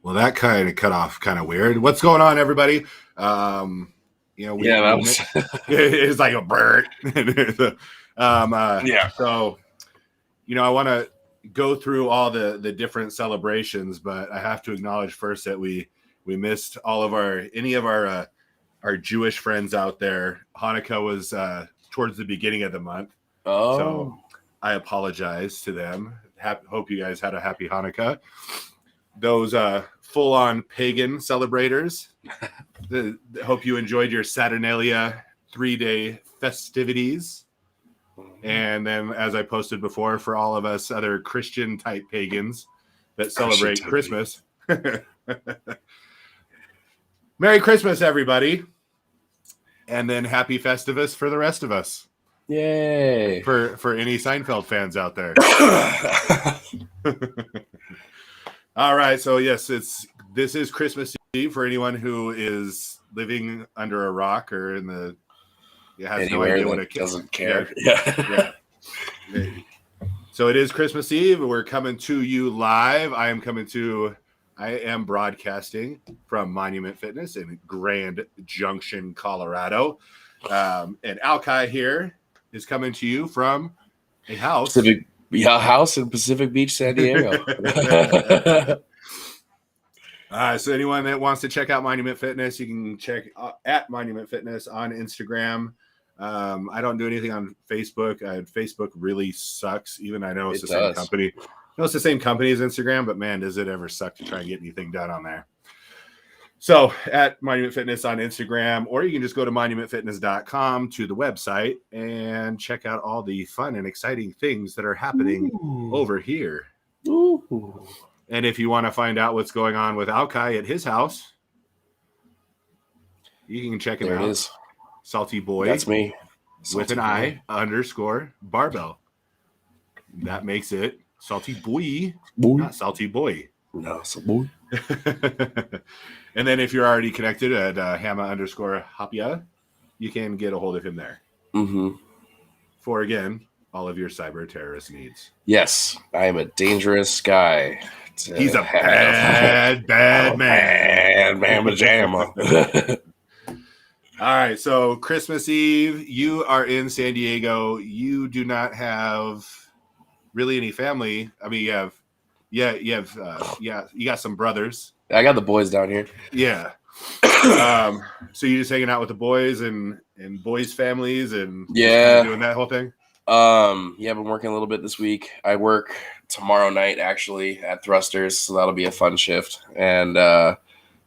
Well, that kind of cut off kind of weird. What's going on, everybody? That was It's like a bird. Yeah. So, I want to go through all the different celebrations, but I have to acknowledge first that we missed any of our Jewish friends out there. Hanukkah was towards the beginning of the month, so I apologize to them. Hope you guys had a happy Hanukkah. Those full-on pagan celebrators, hope you enjoyed your Saturnalia 3-day festivities. And then, as I posted before, for all of us other Christian-type pagans that celebrate Christmas, Merry Christmas, everybody. And then Happy Festivus for the rest of us. Yay. For any Seinfeld fans out there. All right, so yes, this is Christmas Eve for anyone who is living under a rock or has no idea what doesn't care. Yeah. So it is Christmas Eve. We're coming to you live. I am broadcasting from Monument Fitness in Grand Junction, Colorado. And Alki here is coming to you from a house. House in Pacific Beach, San Diego. So anyone that wants to check out Monument Fitness, you can check at Monument Fitness on Instagram. I don't do anything on Facebook. Facebook really sucks. Even I know it's the same company. I know it's the same company as Instagram, but man, does it ever suck to try and get anything done on there. So at Monument Fitness on Instagram, or you can just go to monumentfitness.com to the website and check out all the fun and exciting things that are happening over here. Ooh. And if you want to find out what's going on with Alki at his house, you can check him out. There it is. Salty Boy. That's me. With an I_barbell. That makes it Salty Boy. Not Salty Boy. No, Salty Boy. And then if you're already connected at Hama_Hapia, you can get a hold of him there. Mm-hmm. For, again, all of your cyber terrorist needs. Yes, I am a dangerous guy. He's a bad man. Bad man pajama. All right, so Christmas Eve, you are in San Diego. You do not have really any family. I mean, you got some brothers. I got the boys down here. Yeah. So you're just hanging out with the boys and boys' families and doing that whole thing? I've been working a little bit this week. I work tomorrow night actually at Thrusters, so that'll be a fun shift. And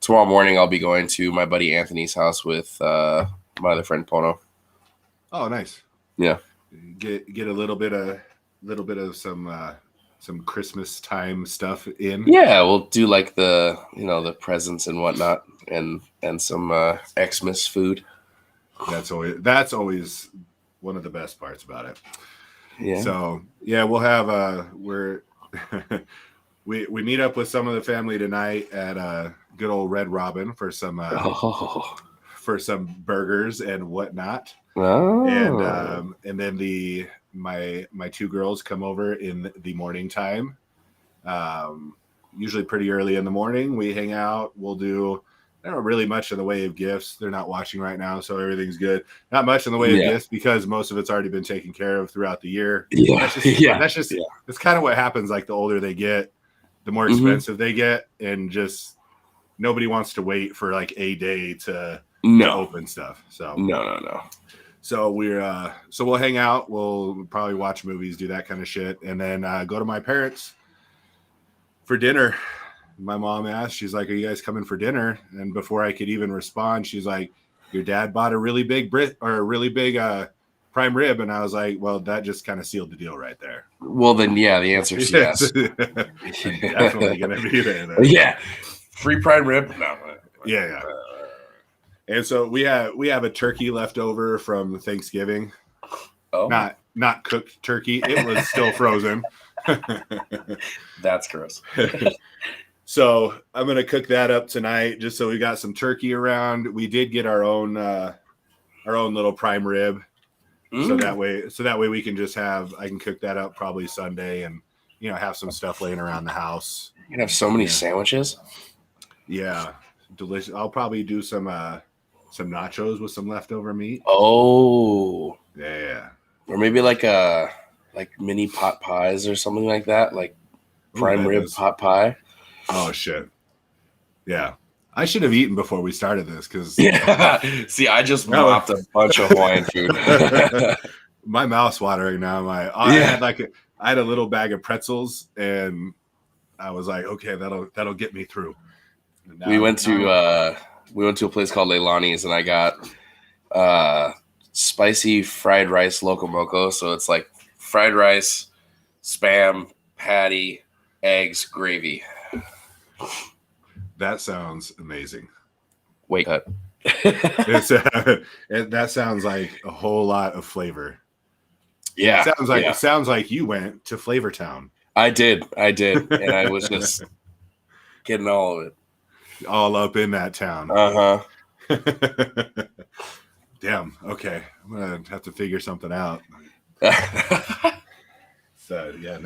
tomorrow morning I'll be going to my buddy Anthony's house with my other friend Pono. Oh, nice. Yeah. Get a little bit of some Christmas time stuff in. Yeah, we'll do like the presents and whatnot and some Xmas food. That's always one of the best parts about it. Yeah. So yeah, we'll have we meet up with some of the family tonight at good old Red Robin for some burgers and whatnot. Oh. And then my two girls come over in the morning time. Usually pretty early in the morning. We hang out. We'll do not really much in the way of gifts. They're not watching right now, so everything's good. Not much in the way of gifts because most of it's already been taken care of throughout the year. Yeah. That's kind of what happens. Like the older they get, the more expensive they get, and just nobody wants to wait for like a day to open stuff. So no. So we'll hang out. We'll probably watch movies, do that kind of shit, and then go to my parents for dinner. My mom asked, she's like, "Are you guys coming for dinner?" And before I could even respond, she's like, "Your dad bought a really big prime rib," and I was like, "Well, that just kind of sealed the deal right there." Well, then the answer is yes. Definitely gonna be there. Yeah, free prime rib. No. Yeah. And so we have a turkey left over from Thanksgiving. Oh, not cooked turkey. It was still frozen. That's gross. So I'm gonna cook that up tonight, just so we got some turkey around. We did get our own little prime rib, so that way we can just I can cook that up probably Sunday, and have some stuff laying around the house. You can have so many sandwiches. Yeah, delicious. I'll probably do some nachos with some leftover meat. Oh, Yeah. or maybe like mini pot pies or something like that, like Oh, prime that rib does. pot pie. Oh shit. Yeah. I should have eaten before we started this because Yeah. See, I just no. mopped a bunch of Hawaiian food. My mouth's watering now. Yeah. I had a little bag of pretzels and I was like, okay, that'll get me through. And We now, went to a place called Leilani's, and I got spicy fried rice loco moco. So it's like fried rice, spam, patty, eggs, gravy. that sounds amazing. Wait, cut. It's that sounds like a whole lot of flavor. Yeah, It sounds like you went to Flavor Town. I did, and I was just getting all of it. All up in that town. Damn. Okay, I'm gonna have to figure something out. So yeah,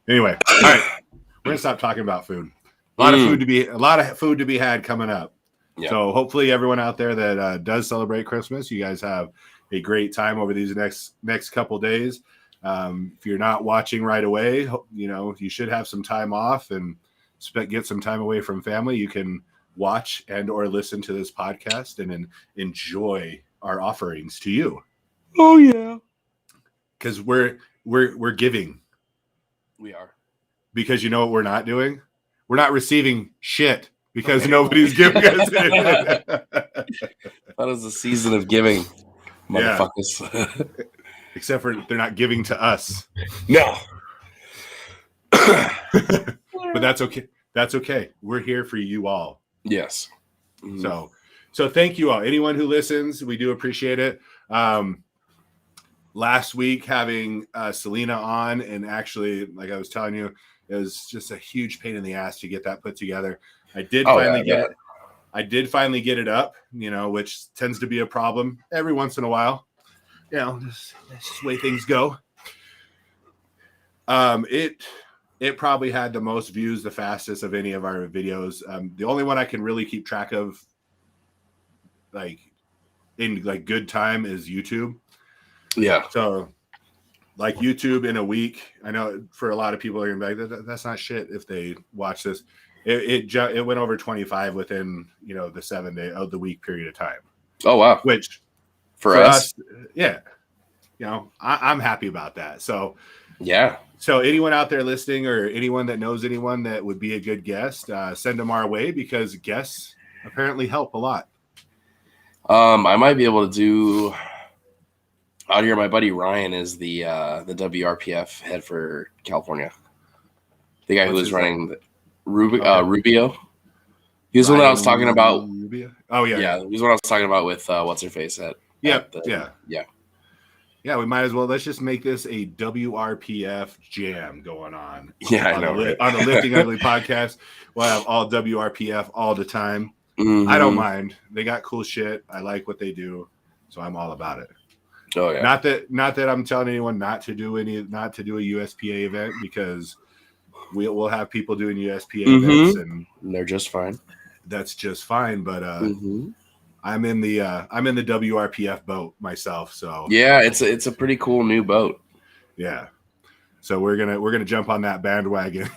Anyway, all right, we're gonna stop talking about food. A lot of food to be had coming up. Yeah. So hopefully everyone out there that does celebrate Christmas, you guys have a great time over these next couple days. If you're not watching right away, you should have some time off and get some time away from family. You can watch and or listen to this podcast and enjoy our offerings to you. Oh yeah, because we're giving. We are. Because you know what we're not doing? We're not receiving shit because nobody's giving us it. That is the season of giving, motherfuckers. Yeah. Except for they're not giving to us. No. But that's okay. That's okay. We're here for you all. Yes. Mm-hmm. So thank you all. Anyone who listens, we do appreciate it. Last week having Selena on, and actually, like I was telling you, it was just a huge pain in the ass to get that put together. I did finally get it. I did finally get it up, which tends to be a problem every once in a while. That's just the way things go. It probably had the most views, the fastest of any of our videos. The only one I can really keep track of, in good time, is YouTube. Yeah. So, YouTube in a week, I know for a lot of people are going to be like, that's not shit if they watch this. It went over 25 within the 7 day of the week period of time. Oh wow! Which for us, yeah, I'm happy about that. So yeah. So anyone out there listening, or anyone that knows anyone that would be a good guest, send them our way, because guests apparently help a lot. I might be able to do out here. My buddy Ryan is the WRPF head for California. The guy who was running Rubio. He was the one I was talking about. Rubio? Oh yeah. Yeah, he was the one I was talking about with what's her face at. Yeah. We might as well. Let's just make this a WRPF jam going on. Yeah, I know. Right? On the Lifting Ugly podcast, we'll have all WRPF all the time. Mm-hmm. I don't mind. They got cool shit. I like what they do, so I'm all about it. Oh yeah. Not that I'm telling anyone not to do a USPA event, because we'll have people doing USPA events, and they're just fine. That's just fine. But I'm in the WRPF boat myself. So yeah, it's a pretty cool new boat. Yeah. So we're gonna jump on that bandwagon.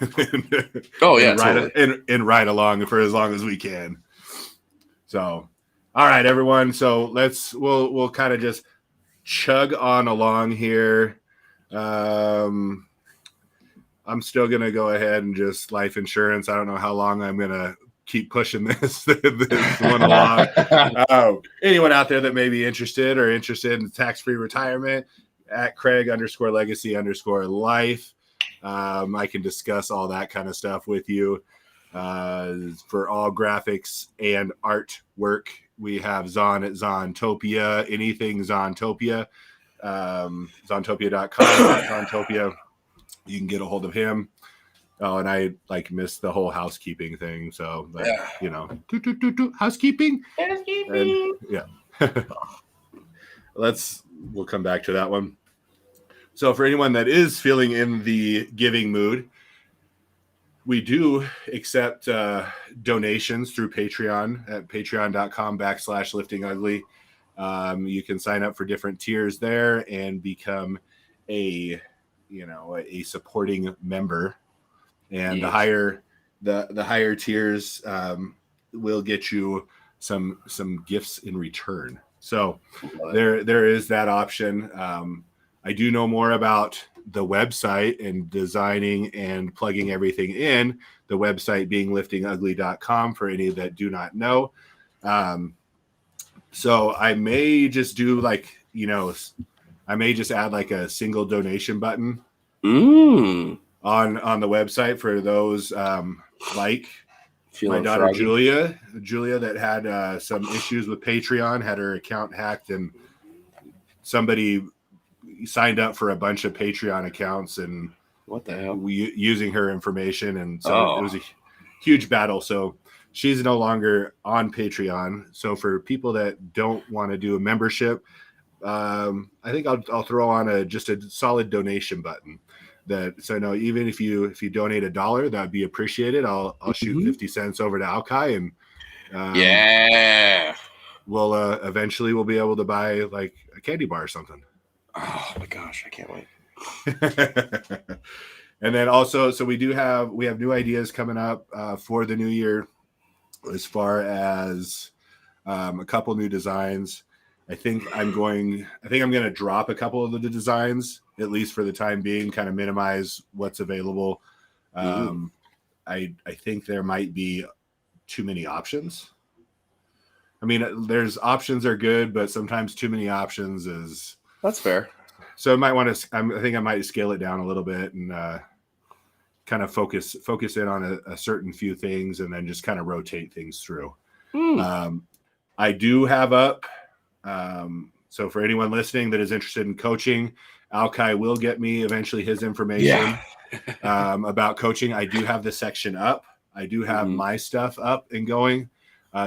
and ride along for as long as we can. So, all right, everyone. So we'll kind of just chug on along here. I'm still gonna go ahead and just life insurance. I don't know how long I'm gonna keep pushing this one along. Anyone out there that may be interested in tax-free retirement, at Craig_legacy_life. I can discuss all that kind of stuff with you. For all graphics and artwork, we have Zon at Zontopia. Anything Zontopia. Zontopia.com. Zontopia. You can get a hold of him. Oh, and I missed the whole housekeeping thing. So, housekeeping. And, yeah. We'll come back to that one. So for anyone that is feeling in the giving mood, We do accept donations through Patreon at patreon.com/liftingugly. You can sign up for different tiers there and become a supporting member. And Yes. the higher tiers will get you some gifts in return. So there is that option. I do know more about the website and designing and plugging everything in, the website being liftingugly.com for any that do not know. So I may just do I may just add like a single donation button on the website for those like Feeling my daughter froggy. Julia that had some issues with Patreon, had her account hacked, and somebody signed up for a bunch of Patreon accounts and What the hell? using her information, and so it was a huge battle. So she's no longer on Patreon. So for people that don't want to do a membership, I think I'll throw on just a solid donation button. So no, even if you donate $1, that'd be appreciated. I'll shoot 50 cents over to Alkai, and we'll eventually we'll be able to buy like a candy bar or something. Oh my gosh, I can't wait. And then also, so we have new ideas coming up for the new year, as far as a couple new designs. I think I'm going to drop a couple of the designs, at least for the time being, kind of minimize what's available. I think there might be too many options. I mean, there's options are good, but sometimes too many options is. That's fair. So I might want to. I think I might scale it down a little bit and kind of focus in on a certain few things, and then just kind of rotate things through. I do have up. So for anyone listening that is interested in coaching, Alkai will get me eventually his information about coaching. I do have the section up. I do have my stuff up and going.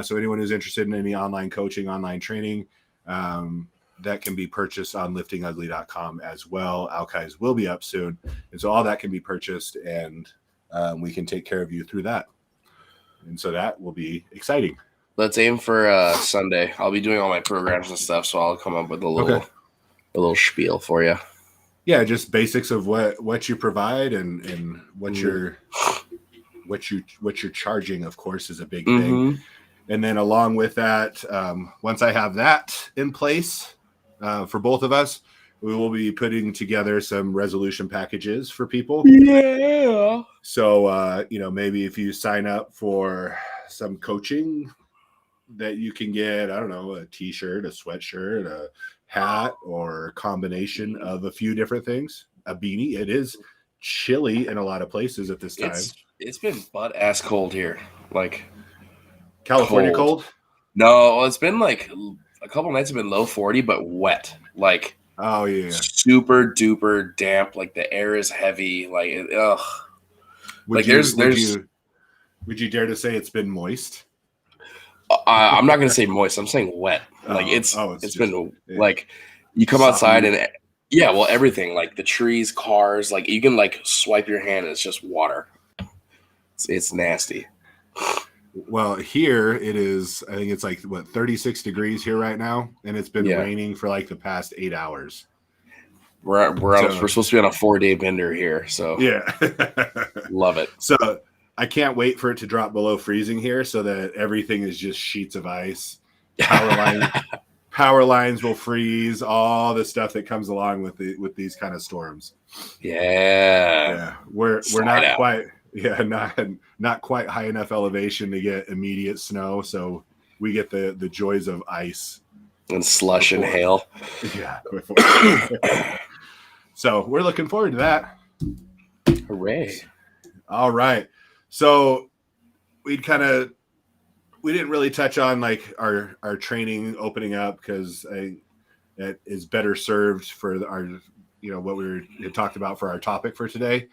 So anyone who's interested in any online coaching, online training, that can be purchased on liftingugly.com as well. Alkai's will be up soon. And so all that can be purchased, and we can take care of you through that. And so that will be exciting. Let's aim for Sunday. I'll be doing all my programs and stuff, so I'll come up with a little spiel for you. Yeah, just basics of what you provide and what you're charging, of course, is a big thing. And then along with that, once I have that in place for both of us, we will be putting together some resolution packages for people. Yeah. So maybe if you sign up for some coaching, that you can get, I don't know, a t-shirt, a sweatshirt, a hat, or a combination of a few different things. A beanie. It is chilly in a lot of places at this time. It's been butt ass cold here. Like California cold? No, it's been like a couple nights have been low 40, but wet. Like super duper damp. Like the air is heavy. Like ugh. Would you dare to say it's been moist? I'm not gonna say moist. I'm saying wet. Like it's been like you come outside and everything, like the trees, cars, like you can like swipe your hand and it's just water. It's nasty. Well, here it is. I think it's like 36 degrees here right now, and it's been raining for like the past 8 hours. We're supposed to be on a 4-day bender here, so love it. So I can't wait for it to drop below freezing here, so that everything is just sheets of ice. Power lines will freeze. All the stuff that comes along with these kind of storms. Yeah. We're not quite. Yeah, not quite high enough elevation to get immediate snow, so we get the joys of ice and slush and hail. Yeah. So we're looking forward to that. Hooray! All right. So we didn't really touch on like our training opening up, because that is better served for our what we had talked about for our topic for today.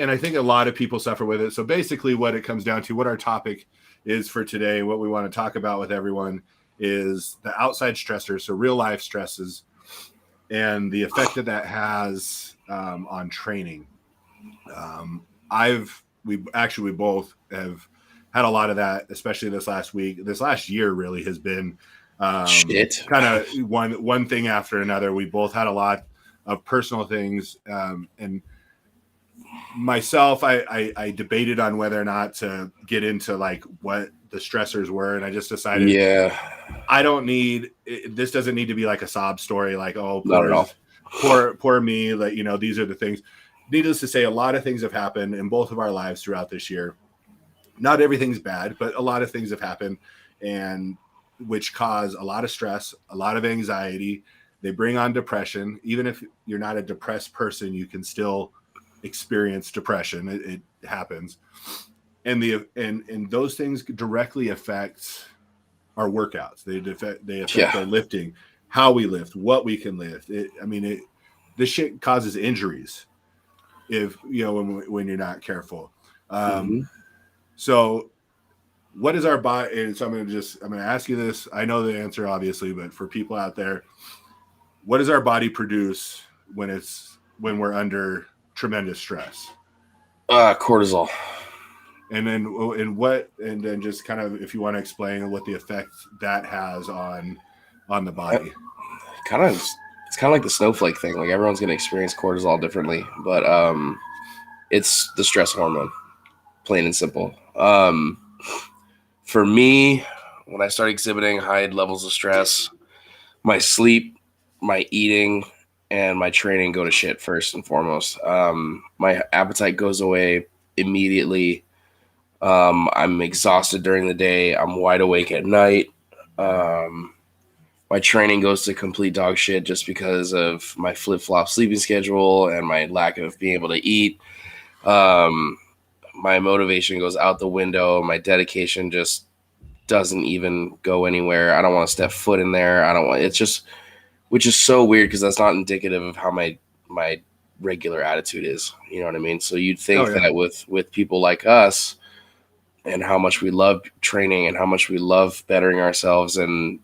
And I think a lot of people suffer with it. So basically what it comes down to, what our topic is for today, what we want to talk about with everyone, is the outside stressors, so real life stresses, and the effect that has on training. we both have had a lot of that, especially this last week. This last year really has been kind of one thing after another. We both had a lot of personal things, and myself, I debated on whether or not to get into like what the stressors were, and I just decided, I don't need this. Doesn't need to be like a sob story, like, oh, not at all. Poor me. Like, you know, these are the things. Needless to say, a lot of things have happened in both of our lives throughout this year. Not everything's bad, but a lot of things have happened, and which cause a lot of stress, a lot of anxiety. They bring on depression. Even if you're not a depressed person, you can still experience depression. It happens. And those things directly affect our workouts. They affect our lifting, how we lift, what we can lift. This shit causes injuries if, you know, when you're not careful. So what is our body? And so I'm going to ask you this. I know the answer, obviously, but for people out there, what does our body produce when we're under tremendous stress? Cortisol. And then just kind of, if you want to explain what the effect that has on the body. It's kind of like the snowflake thing. Like, everyone's going to experience cortisol differently, but it's the stress hormone, plain and simple. For me, when I start exhibiting high levels of stress, my sleep, my eating, and my training go to shit first and foremost. My appetite goes away immediately. I'm exhausted during the day. I'm wide awake at night. My training goes to complete dog shit just because of my flip-flop sleeping schedule and my lack of being able to eat. My motivation goes out the window. My dedication just doesn't even go anywhere. I don't want to step foot in there. Which is so weird because that's not indicative of how my regular attitude is. You know what I mean? So you'd think that with people like us and how much we love training and how much we love bettering ourselves and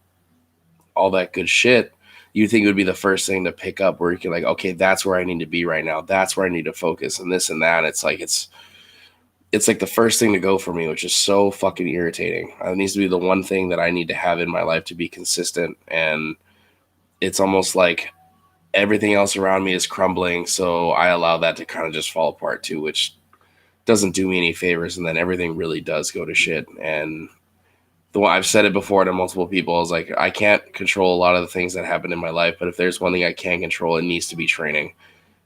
all that good shit, you think it would be the first thing to pick up where you can like, okay, that's where I need to be right now. That's where I need to focus and this and that. It's like the first thing to go for me, which is so fucking irritating. It needs to be the one thing that I need to have in my life to be consistent. And it's almost like everything else around me is crumbling. So I allow that to kind of just fall apart too, which doesn't do me any favors. And then everything really does go to shit. And I've said it before to multiple people. I was like, I can't control a lot of the things that happen in my life, but if there's one thing I can control, it needs to be training.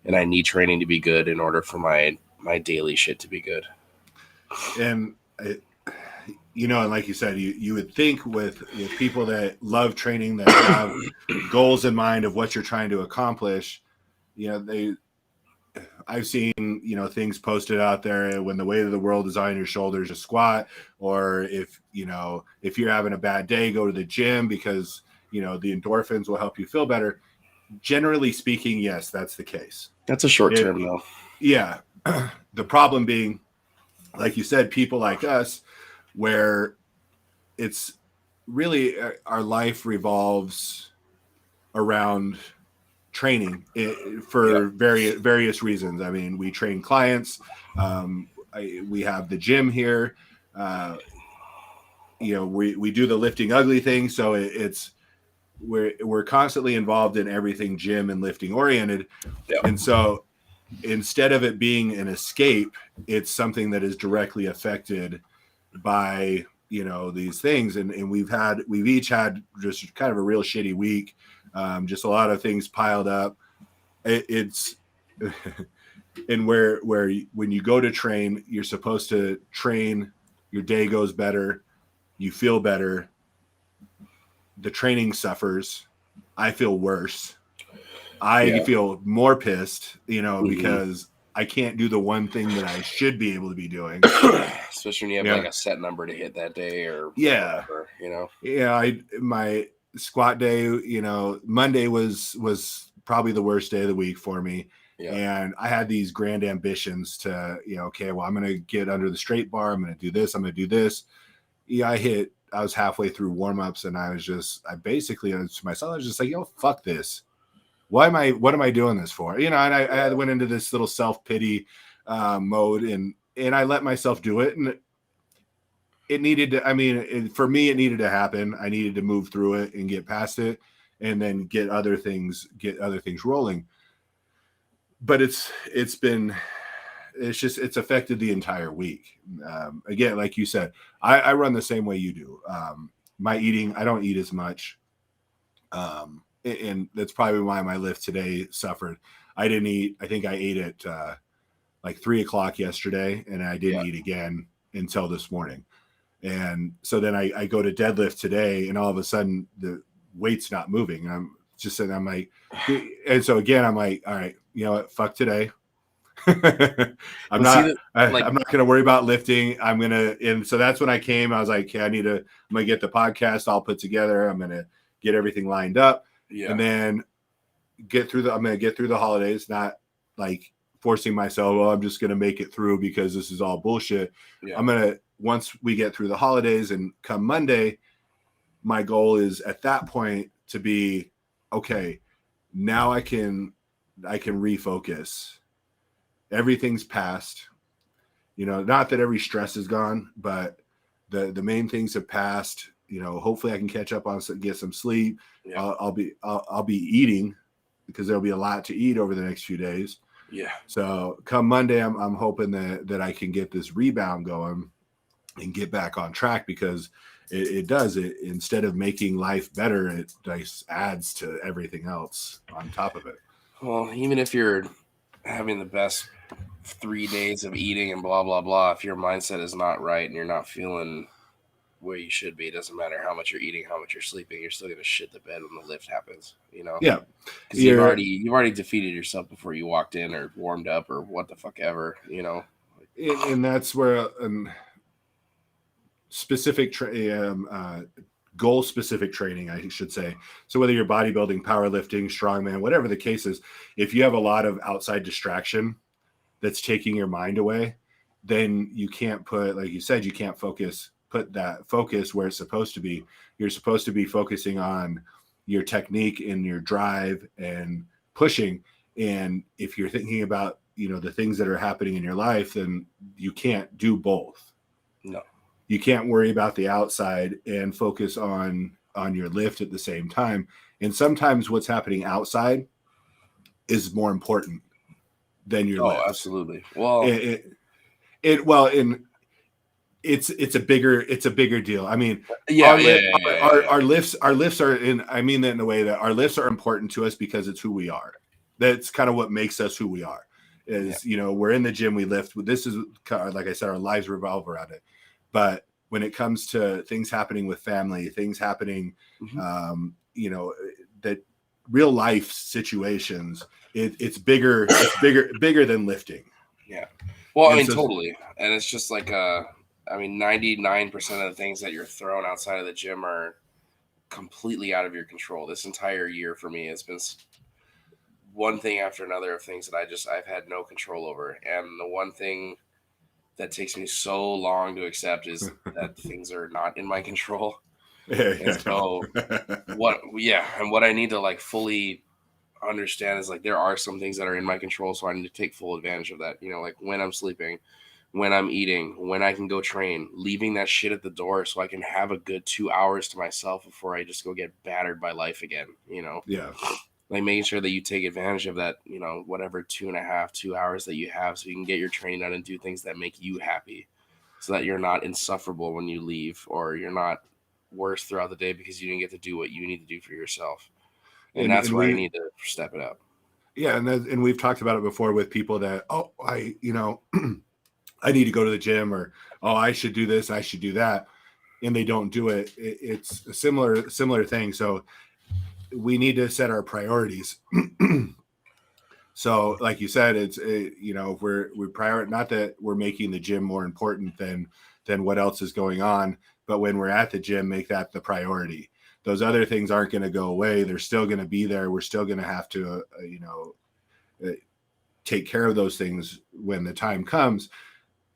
And I need training to be good in order for my daily shit to be good. And and like you said, you would think with people that love training, that have goals in mind of what you're trying to accomplish, I've seen, things posted out there, when the weight of the world is on your shoulders, just squat, or if you're having a bad day, go to the gym because, the endorphins will help you feel better. Generally speaking, yes, that's the case. That's a short term though. Yeah. The problem being, like you said, people like us, where it's really our life revolves around training for various reasons. I mean, we train clients. We have the gym here. We do the lifting ugly thing. So we're constantly involved in everything gym and lifting oriented. Yeah. And so instead of it being an escape, it's something that is directly affected by, these things. And we've each had just kind of a real shitty week. Just a lot of things piled up. It's and where when you go to train, you're supposed to train, your day goes better, you feel better. The training suffers. I feel worse. I feel more pissed, because I can't do the one thing that I should be able to be doing. Especially when you have like a set number to hit that day or whatever, Yeah, my squat day, Monday was probably the worst day of the week for me. Yeah. And I had these grand ambitions to, okay, well, I'm going to get under the straight bar. I'm going to do this. I'm going to do this. Yeah, I was halfway through warm-ups and I was just like, fuck this. What am I doing this for? And I went into this little self-pity mode, and I let myself do it, and it needed to. I mean, for me, it needed to happen. I needed to move through it and get past it, and then get other things rolling. But it's affected the entire week. Again, like you said, I run the same way you do. My eating, I don't eat as much. And that's probably why my lift today suffered. I didn't eat. I think I ate at like 3:00 yesterday, and I didn't eat again until this morning. And so then I go to deadlift today, and all of a sudden the weight's not moving. And I'm just saying, I'm like, and so again, I'm like, all right, you know what? Fuck today. I'm not going to worry about lifting. And so that's when I came. I was like, okay, I'm going to get the podcast all put together. I'm going to get everything lined up, and then I'm going to get through the holidays, not like forcing myself, well, I'm just going to make it through because this is all bullshit. I'm going to, once we get through the holidays and come Monday, my goal is at that point to be, okay, now I can refocus. Everything's past, not that every stress is gone, but the main things have passed. Hopefully I can catch up on get some sleep. I'll be eating because there'll be a lot to eat over the next few days. Yeah. So come Monday, I'm hoping that I can get this rebound going and get back on track, because it does it, instead of making life better, it just adds to everything else on top of it. Well, even if you're having the best 3 days of eating and blah, blah, blah, if your mindset is not right and you're not feeling where you should be, it doesn't matter how much you're eating, how much you're sleeping, you're still going to shit the bed when the lift happens, Yeah. Because you've already defeated yourself before you walked in or warmed up or what the fuck ever, And that's where specific goal specific training, I should say. So whether you're bodybuilding, powerlifting, strongman, whatever the case is, if you have a lot of outside distraction that's taking your mind away, then you can't put, like you said, you can't put that focus where it's supposed to be. You're supposed to be focusing on your technique and your drive and pushing. And if you're thinking about, the things that are happening in your life, then you can't do both. No. You can't worry about the outside and focus on your lift at the same time. And sometimes what's happening outside is more important than your lift. Oh, absolutely. Well, it's a bigger deal. I mean, our lifts are in, I mean that in a way that our lifts are important to us because it's who we are. That's kind of what makes us who we are. We're in the gym, we lift. This is, like I said, our lives revolve around it. But when it comes to things happening with family, things happening, that real life situations, it's bigger than lifting. Yeah. Well, totally. And it's just like, 99% of the things that you're throwing outside of the gym are completely out of your control. This entire year for me has been one thing after another of things that I've had no control over. And the one thing that takes me so long to accept is that things are not in my control. And so what I need to like fully understand is like, there are some things that are in my control. So I need to take full advantage of that. Like when I'm sleeping, when I'm eating, when I can go train, leaving that shit at the door so I can have a good 2 hours to myself before I just go get battered by life again, Yeah. Like making sure that you take advantage of that, whatever 2 hours that you have, so you can get your training done and do things that make you happy, so that you're not insufferable when you leave, or you're not worse throughout the day because you didn't get to do what you need to do for yourself. And that's where I need to step it up. Yeah. And we've talked about it before with people that, I need to go to the gym, or, I should do this, I should do that. And they don't do it. It's a similar thing. So we need to set our priorities. So like you said, it's, if we prioritize, not that we're making the gym more important than what else is going on, but when we're at the gym, make that the priority. Those other things aren't going to go away. They're still going to be there. We're still going to have to, take care of those things when the time comes.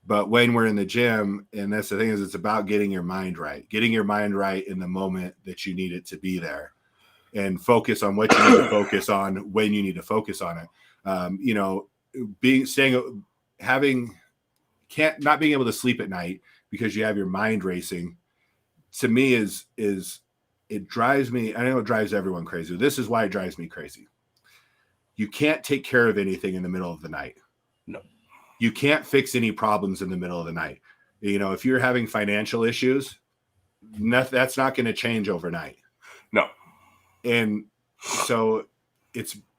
But when we're in the gym, and that's the thing, is it's about getting your mind right in the moment that you need it to be there, and focus on what you need to focus on when you need to focus on it. not being able to sleep at night because you have your mind racing, to me is it drives me. I know it drives everyone crazy. This is why it drives me crazy. You can't take care of anything in the middle of the night. No. You can't fix any problems in the middle of the night. If you're having financial issues, that's not going to change overnight. No. And so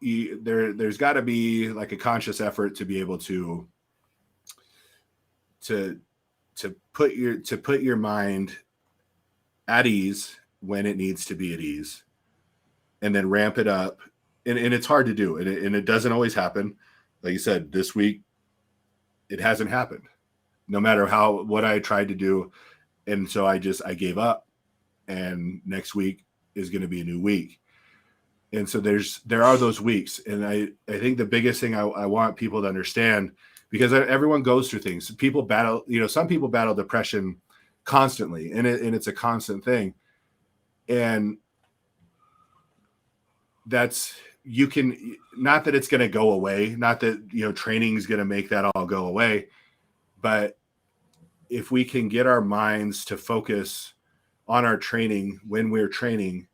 there's got to be like a conscious effort to be able to put your mind at ease when it needs to be at ease, and then ramp it up. And it's hard to do, and it doesn't always happen. Like you said, this week it hasn't happened, no matter what I tried to do. And so I gave up, and next week is going to be a new week. And so there are those weeks. And I think the biggest thing I want people to understand, because everyone goes through things. People battle, some people battle depression constantly, and it's a constant thing. And not that it's going to go away, not that, training is going to make that all go away, but if we can get our minds to focus on our training when we're training,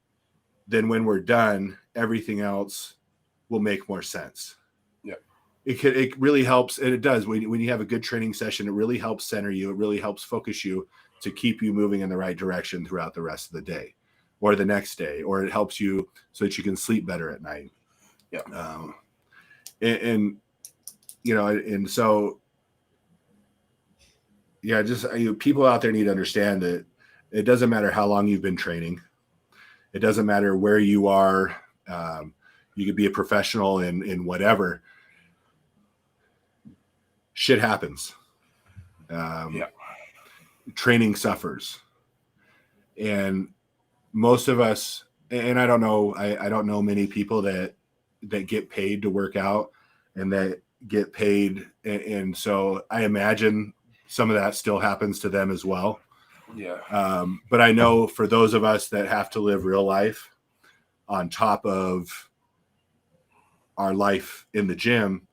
then when we're done, everything else will make more sense. Yeah. It really helps. And it does. When you have a good training session, it really helps center you. It really helps focus you to keep you moving in the right direction throughout the rest of the day or the next day, or it helps you so that you can sleep better at night. Yeah. So yeah, just people out there need to understand that it doesn't matter how long you've been training. It doesn't matter where you are. You could be a professional in whatever. Shit happens. Training suffers. And most of us, and I don't know, I don't know many people that get paid to work out and that get paid. And so I imagine some of that still happens to them as well. Yeah. But I know for those of us that have to live real life on top of our life in the gym,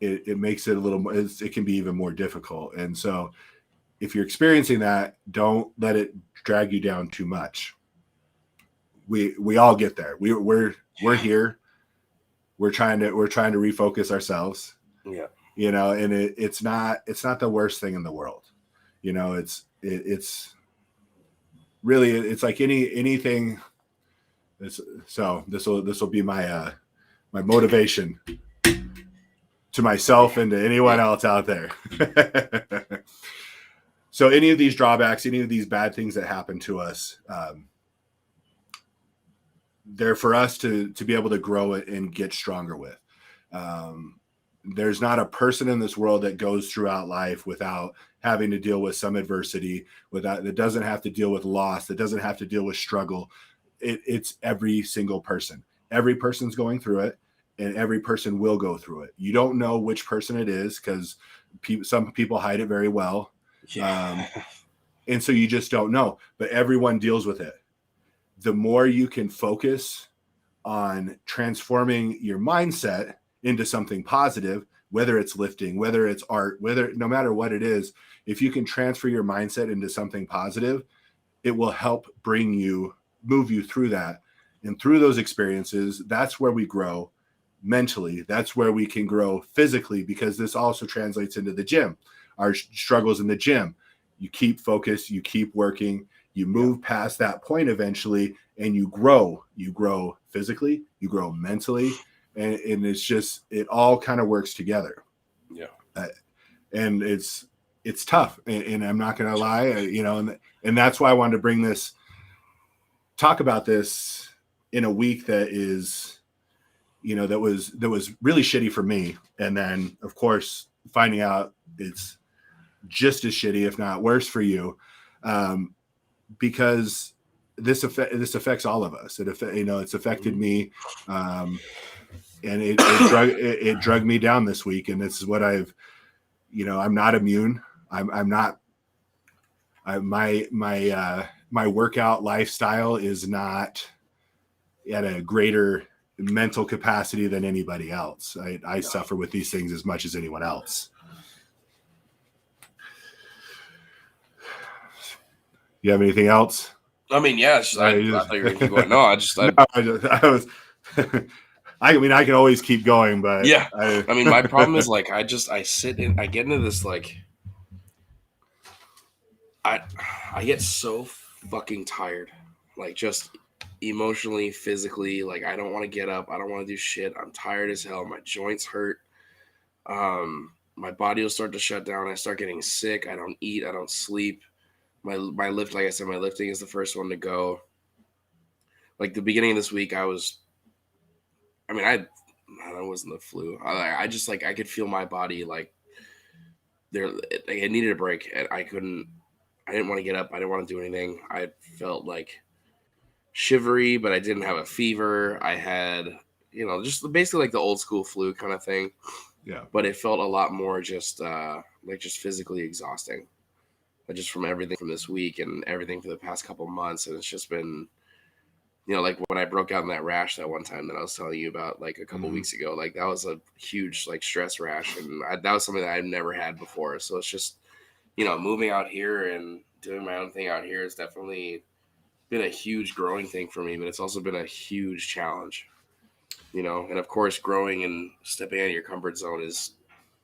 it makes it a little more, it can be even more difficult. And so if you're experiencing that, don't let it drag you down too much. We all get there. We're here. We're trying to refocus ourselves. Yeah. And it's not the worst thing in the world. It's really, it's like anything. So this will be my my motivation to myself and to anyone else out there. So any of these drawbacks, any of these bad things that happen to us, they're for us to be able to grow it and get stronger with. There's not a person in this world that goes throughout life without having to deal with some adversity, that doesn't have to deal with loss, that doesn't have to deal with struggle. It's every single person. Every person's going through it, and every person will go through it. You don't know which person it is because some people hide it very well. Yeah. And so you just don't know, but everyone deals with it. The more you can focus on transforming your mindset into something positive, whether it's lifting, whether it's art, no matter what it is, if you can transfer your mindset into something positive, it will help move you through that. And through those experiences, that's where we grow mentally. That's where we can grow physically, because this also translates into the gym, our struggles in the gym. You keep focused, you keep working, you move past that point eventually, and you grow physically, you grow mentally. And it's just, it all kind of works together. Yeah. And it's tough. And I'm not going to lie, and that's why I wanted to talk about this in a week that is, that was really shitty for me. And then of course, finding out it's just as shitty, if not worse for you. Because this affects all of us. It's affected me. And it drug me down this week. And this is what I'm not immune. My workout lifestyle is not at a greater mental capacity than anybody else. I suffer with these things as much as anyone else. You have anything else? I mean, yeah, it's just, I thought you were gonna keep going. No, I just, No, I was. I mean, I can always keep going, but yeah. I mean, my problem is like, I sit in, I get into this like, I get so fucking tired, like just emotionally, physically. Like I don't want to get up. I don't want to do shit. I'm tired as hell. My joints hurt. My body will start to shut down. I start getting sick. I don't eat. I don't sleep. My lift, like I said, my lifting is the first one to go. Like the beginning of this week, I mean, I wasn't the flu. I just like I could feel my body like there. It needed a break, and I couldn't. I didn't want to get up. I didn't want to do anything. I felt like shivery, but I didn't have a fever. I had, just basically like the old school flu kind of thing. Yeah. But it felt a lot more just like just physically exhausting. Just from everything from this week and everything for the past couple months. And it's just been, like when I broke out in that rash that one time that I was telling you about like a couple weeks ago, like that was a huge like stress rash. And that was something that I've never had before. So it's just, moving out here and doing my own thing out here has definitely been a huge growing thing for me, but it's also been a huge challenge, and of course growing and stepping out of your comfort zone is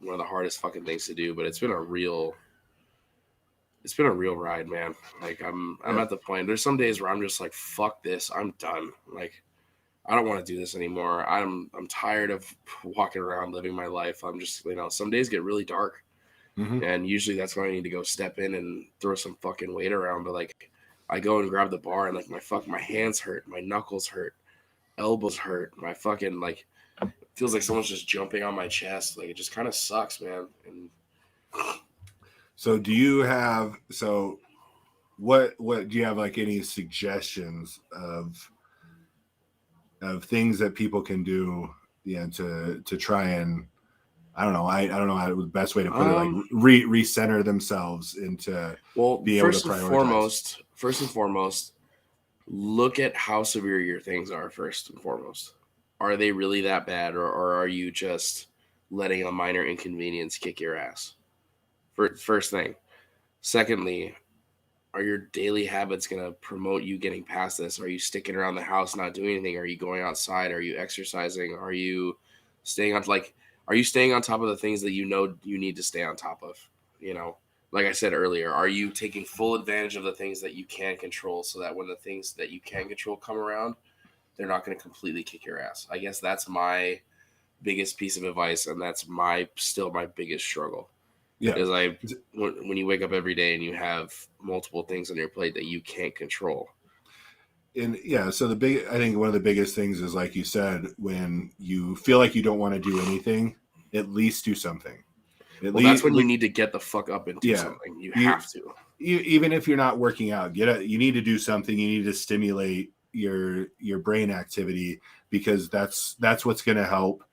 one of the hardest fucking things to do, but it's been a real ride, man. Like I'm at the point, there's some days where I'm just like, fuck this, I'm done. Like I don't want to do this anymore. I'm tired of walking around living my life. I'm just, some days get really dark. And usually that's when I need to go step in and throw some fucking weight around. But like I go and grab the bar and like my hands hurt, my knuckles hurt, elbows hurt, my fucking like feels like someone's just jumping on my chest. Like it just kind of sucks, man. And so what do you have like any suggestions of things that people can do to try and I don't know how the best way to put it, like recenter themselves into be able to prioritize. First and foremost, look at how severe your things are first and foremost. Are they really that bad, or are you just letting a minor inconvenience kick your ass? First thing. Secondly, are your daily habits going to promote you getting past this? Are you sticking around the house not doing anything? Are you going outside? Are you exercising? Are you staying on top of the things that you need to stay on top of? Like I said earlier, are you taking full advantage of the things that you can control so that when the things that you can control come around, they're not going to completely kick your ass? I guess that's my biggest piece of advice, and that's still my biggest struggle. Yeah. Is when you wake up every day and you have multiple things on your plate that you can't control. And yeah, so I think one of the biggest things is, like you said, when you feel like you don't want to do anything, at least do something. That's when you need to get the fuck up and do something. You have to. Even if you're not working out, you need to do something. You need to stimulate your brain activity, because that's what's going to help.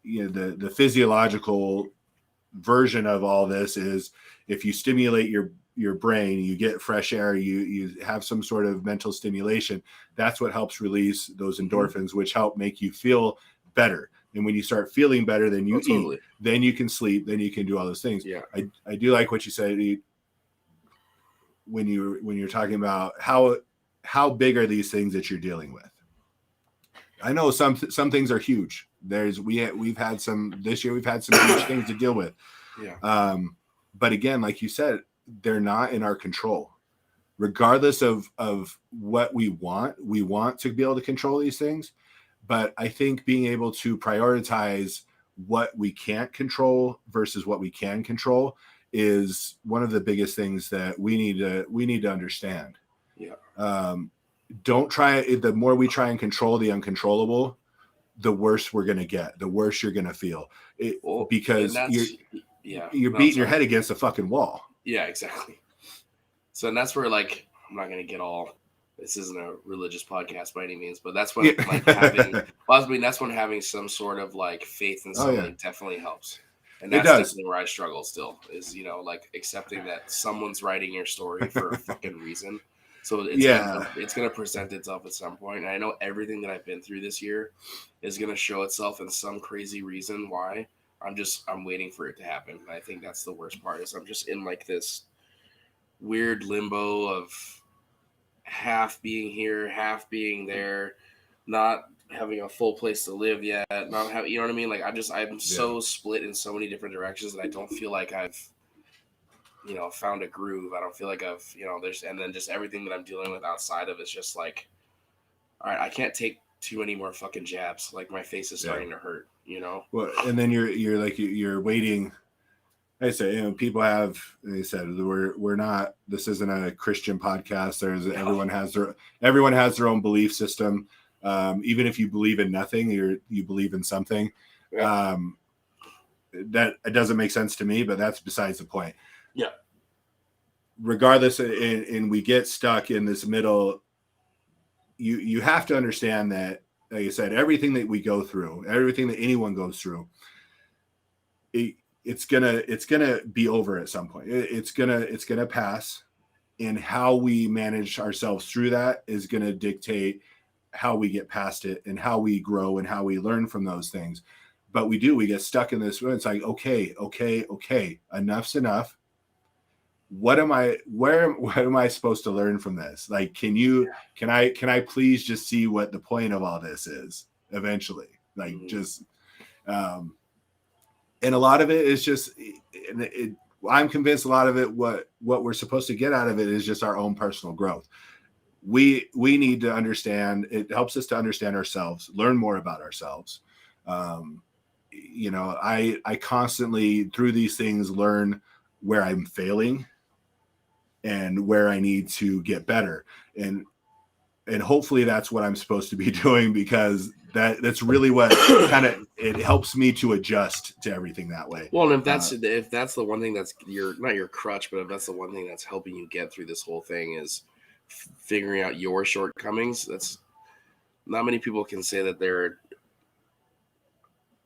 The physiological version of all this is if you stimulate your brain, you get fresh air, you have some sort of mental stimulation, that's what helps release those endorphins, which help make you feel better. And when you start feeling better, then you eat, then you can sleep, then you can do all those things. Yeah. I do like what you said when you're talking about how big are these things that you're dealing with. I know some things are huge. We've had some this year. We've had some huge things to deal with. Yeah. But again, like you said, they're not in our control. Regardless of what we want to be able to control these things. But I think being able to prioritize what we can't control versus what we can control is one of the biggest things that we need to understand. Yeah. Don't try it. The more we try and control the uncontrollable, the worse we're going to get, the worse you're going to feel because you're beating your head against a fucking wall. Yeah, exactly. So, and that's where, like, I'm not going to get all, this isn't a religious podcast by any means, but that's when that's when having some sort of like faith in something definitely helps. And that's definitely where I struggle still is, like accepting that someone's writing your story for a fucking reason. So it's going to present itself at some point. And I know everything that I've been through this year is going to show itself in some crazy reason why. I'm waiting for it to happen. And I think that's the worst part is I'm just in like this weird limbo of half being here, half being there, not having a full place to live yet, not having, you know what I mean? Like I'm so split in so many different directions that I don't feel like I've, found a groove. I don't feel like I've, and then just everything that I'm dealing with outside of it's just like, all right, I can't take too many more fucking jabs. Like my face is starting to hurt, Well, and then you're like, you're waiting. I say, people have, they said, we're not, this isn't a Christian podcast. Everyone has their own belief system. Even if you believe in nothing, you believe in something. Yeah. That it doesn't make sense to me, but that's besides the point. Yeah. Regardless, and we get stuck in this middle, you have to understand that, like I said, everything that we go through, everything that anyone goes through, it's gonna be over at some point. It's gonna pass, and how we manage ourselves through that is gonna dictate how we get past it and how we grow and how we learn from those things. But we get stuck in this. It's like, okay, enough's enough. What am I supposed to learn from this? Like, can I please just see what the point of all this is eventually? Like, just, and a lot of it is just, I'm convinced a lot of it, what we're supposed to get out of it is just our own personal growth. We need to understand, it helps us to understand ourselves, learn more about ourselves. I constantly through these things learn where I'm failing and where I need to get better. And hopefully that's what I'm supposed to be doing, because that's really what it helps me to adjust to everything that way. Well, and if that's the one thing that's not your crutch, but if that's the one thing that's helping you get through this whole thing is figuring out your shortcomings, that's not many people can say that they're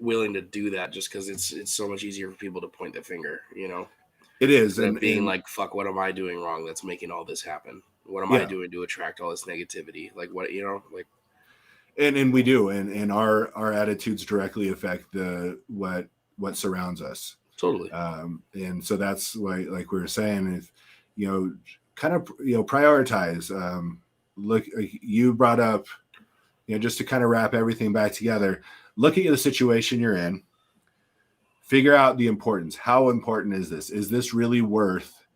willing to do that, just because it's so much easier for people to point the finger, It is, and being like, fuck, what am I doing wrong that's making all this happen? What am I doing to attract all this negativity? Like, what, like. And we do, and our attitudes directly affect what surrounds us. Totally. And so that's why, like we were saying, if kind of prioritize. Look, you brought up, just to kind of wrap everything back together. Look at the situation you're in. Figure out the importance. How important is this? Is this really worth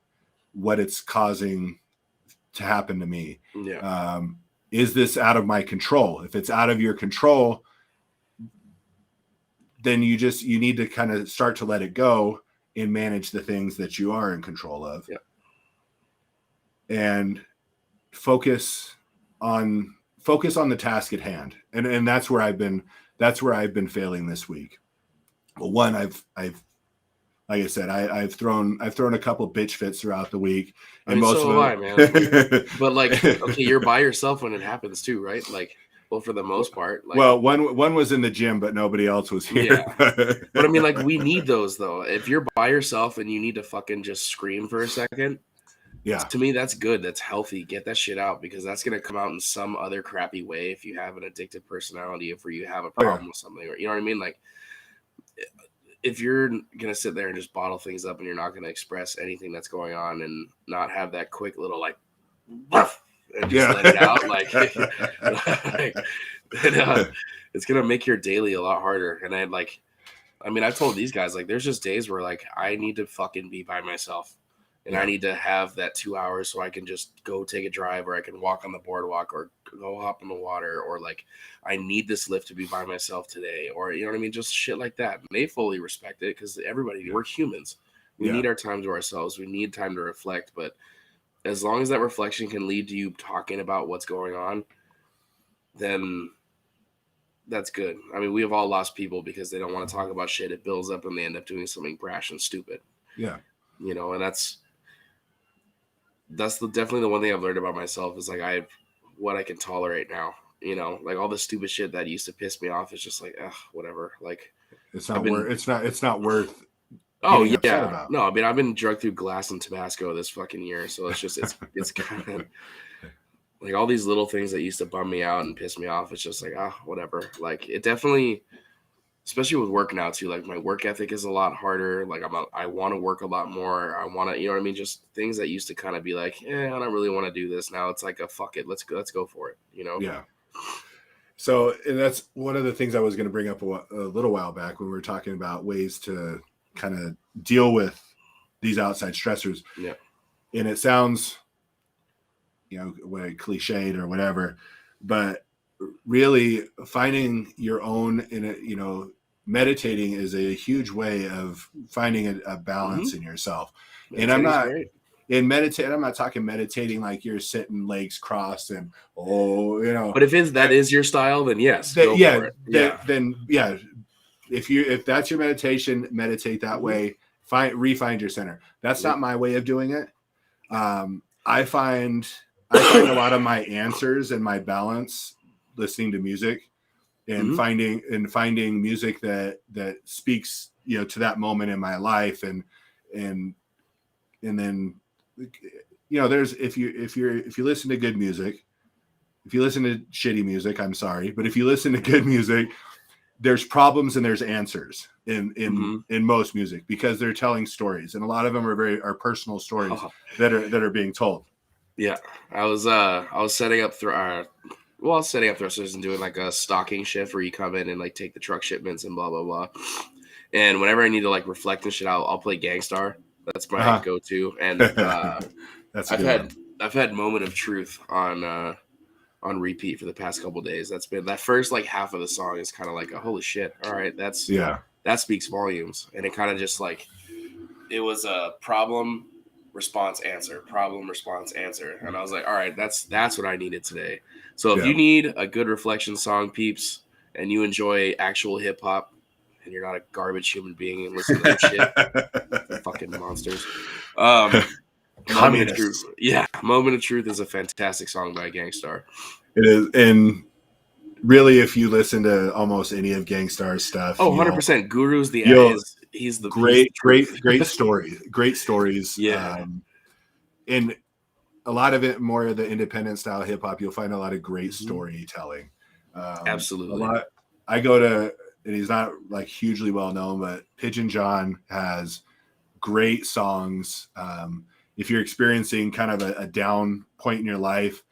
what it's causing to happen to me? Yeah. Is this out of my control? If it's out of your control, then you need to kind of start to let it go and manage the things that you are in control of. Yeah. And focus on the task at hand. And that's where I've been failing this week. Well, one, I've like I said, I've thrown a couple bitch fits throughout the week, and most of them, man. But like, okay, you're by yourself when it happens too, right? Like, well, for the most part. Like, well, one was in the gym, but nobody else was here. Yeah. But I mean, like, we need those though. If you're by yourself and you need to fucking just scream for a second, yeah, to me that's good. That's healthy. Get that shit out, because that's gonna come out in some other crappy way if you have an addictive personality, if you have a problem with something, or you know what I mean, like. If you're gonna sit there and just bottle things up and you're not gonna express anything that's going on and not have that quick little like, and just let it out, like, it's gonna make your daily a lot harder. And I've told these guys, like, there's just days where like I need to fucking be by myself, and I need to have that 2 hours so I can just go take a drive, or I can walk on the boardwalk, or go hop in the water, or like I need this lift to be by myself today, or you know what I mean, just shit like that. And they fully respect it, because we're humans. We need our time to ourselves. We need time to reflect. But as long as that reflection can lead to you talking about what's going on, then that's good. I mean, we have all lost people because they don't want to talk about shit. It builds up and they end up doing something brash and stupid. Yeah. And that's definitely the one thing I've learned about myself is like what I can tolerate now. Like all the stupid shit that used to piss me off is just like, whatever. Like, it's not worth. Oh yeah. About. No, I mean, I've been drugged through glass and Tabasco this fucking year, so it's kind of like all these little things that used to bum me out and piss me off. It's just like, whatever. Like, it definitely especially with work now too. Like my work ethic is a lot harder. Like I want to work a lot more. I want to, you know what I mean? Just things that used to kind of be like, I don't really want to do this. Now it's like a fuck it, let's go for it. You know? Yeah. So, and that's one of the things I was going to bring up a little while back when we were talking about ways to kind of deal with these outside stressors. Yeah. And it sounds, cliched or whatever, but really finding your own meditating is a huge way of finding a balance in yourself. And I'm not in meditate. I'm not talking meditating like you're sitting legs crossed and But if that is your style, then yes, then if that's your meditation, meditate that way. Refine your center. That's not my way of doing it. I find a lot of my answers and my balance listening to music and finding music that speaks to that moment in my life and then there's if you listen to good music, if you listen to shitty music, I'm sorry, but if you listen to good music, there's problems and there's answers in most music because they're telling stories, and a lot of them are personal stories that are being told. Yeah, I was setting up thrusters and doing like a stocking shift where you come in and like take the truck shipments and blah blah blah. And whenever I need to like reflect and shit, I'll play Gangstar. That's my go-to. And I've had Moment of Truth on repeat for the past couple of days. That's been that first like half of the song is kind of like a holy shit. All right, that speaks volumes. And it kind of just like it was a problem response answer, and I was like, all right, that's what I needed today. So if you need a good reflection song, peeps, and you enjoy actual hip hop, and you're not a garbage human being and listen to that shit, fucking monsters. Moment of Truth. Yeah, Moment of Truth is a fantastic song by Gangstar. It is, and really, if you listen to almost any of Gangstar's stuff, 100%. Guru's he's the great stories. Yeah, and a lot of it more of the independent style hip hop. You'll find a lot of great storytelling. Absolutely. I go to, and he's not like hugely well known, but Pigeon John has great songs. If you're experiencing kind of a down point in your life,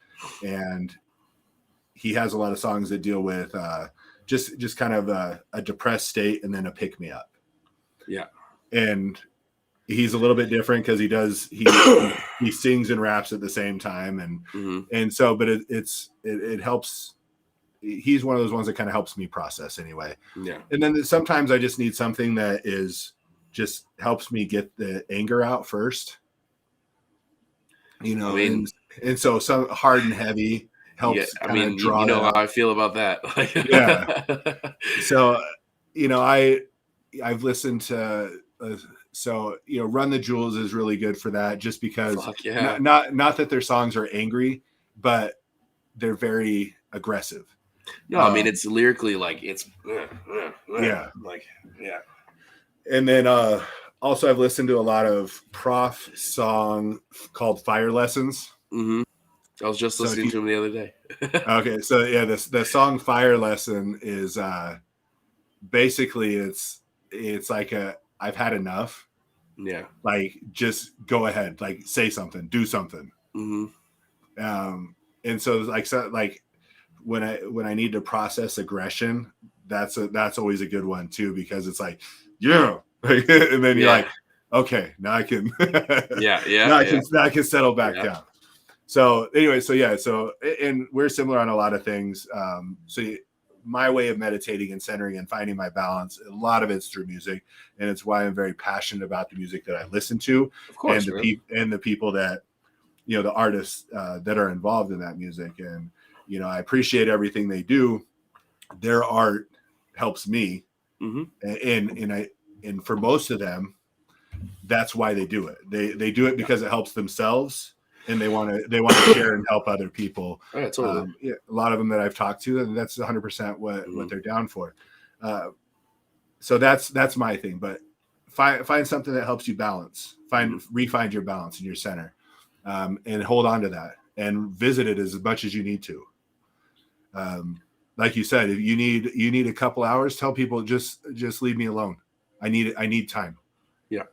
and he has a lot of songs that deal with just kind of a depressed state and then a pick me up. Yeah. And he's a little bit different because he sings and raps at the same time. And so, but it helps. He's one of those ones that kind of helps me process anyway. Yeah. And then sometimes I just need something that just helps me get the anger out first. And so some hard and heavy helps. Draw how I feel about that. Yeah. So, I've listened to, Run the Jewels is really good for that, just because not that their songs are angry, but they're very aggressive. No, it's lyrically like it's And then also I've listened to a lot of Prof song called Fire Lessons. I was just listening to him the other day. Okay, so yeah, the song Fire Lesson is basically it's like I've had enough. Yeah. Like, just go ahead, like say something, do something. And so when I need to process aggression, that's always a good one too, because it's like, and then you're like, okay, now I can now I can settle back down. So anyway, and we're similar on a lot of things. My way of meditating and centering and finding my balance, a lot of it's through music, and it's why I'm very passionate about the music that I listen to, of course, and the people that, the artists that are involved in that music. And, I appreciate everything they do. Their art helps me. And for most of them, that's why they do it. They do it because it helps themselves, and they want to share and help other people. Oh, yeah, totally. A lot of them that I've talked to, and that's 100% what they're down for. So that's my thing. But find something that helps you balance. Refine your balance in your center, and hold on to that, and visit it as much as you need to. like you said, if you need a couple hours, tell people just leave me alone. I need time. Yeah.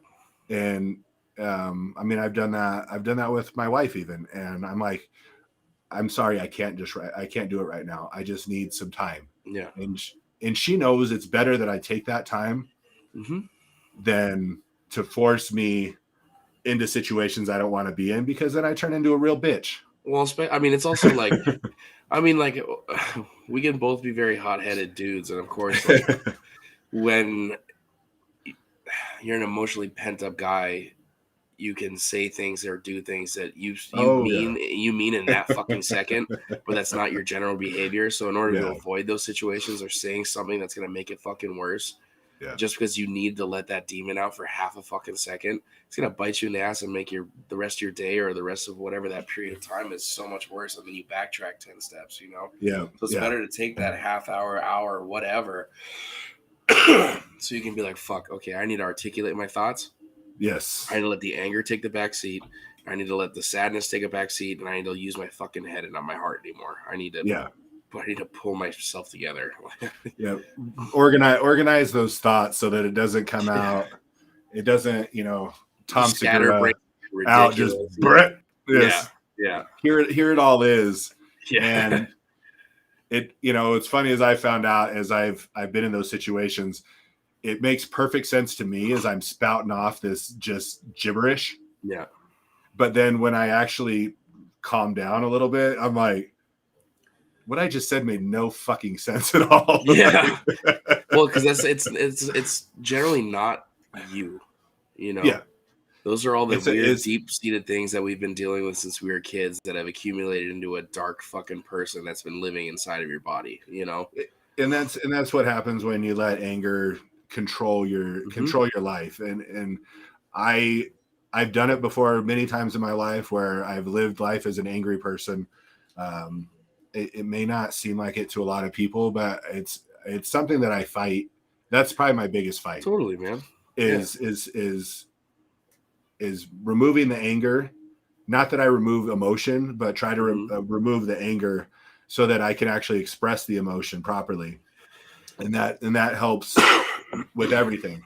And I mean, I've done that with my wife even, and I'm like, I'm sorry, I can't do it right now. I just need some time. Yeah. And she knows it's better that I take that time Mm-hmm. than to force me into situations I don't want to be in, because then I turn into a real bitch. Well, I mean, it's also like, I mean, like, we can both be very hot-headed dudes, and of course, like, when you're an emotionally pent-up guy, you can say things or do things that you mean in that fucking second, but that's not your general behavior. So in order to avoid those situations or saying something that's gonna make it fucking worse, just because you need to let that demon out for half a fucking second, it's gonna bite you in the ass and make the rest of your day or the rest of whatever that period of time is so much worse. And then you backtrack 10 steps, you know? Yeah. So it's better to take that half hour, whatever, so you can be like, fuck, okay, I need to articulate my thoughts. Yes. I need to let the anger take the back seat. I need to let the sadness take a back seat, and I need to use my fucking head and not my heart anymore. I need to pull myself together. Yeah. Organize those thoughts so that it doesn't come out. It doesn't, Tom Segura out just Brett. Yeah. Here it all is. Yeah. And it's funny, as I found out as I've been in those situations, it makes perfect sense to me as I'm spouting off this just gibberish. Yeah. But then when I actually calm down a little bit, I'm like, what I just said made no fucking sense at all. Yeah. Well, because it's generally not you, Yeah. Those are all the weird, deep-seated things that we've been dealing with since we were kids that have accumulated into a dark fucking person that's been living inside of your body, And that's what happens when you let anger control your life. And I've done it before many times in my life where I've lived life as an angry person. It may not seem like it to a lot of people, but it's something that I fight. That's probably my biggest fight. Totally, man. Is removing the anger. Not that I remove emotion, but try to remove the anger so that I can actually express the emotion properly. And that helps with everything.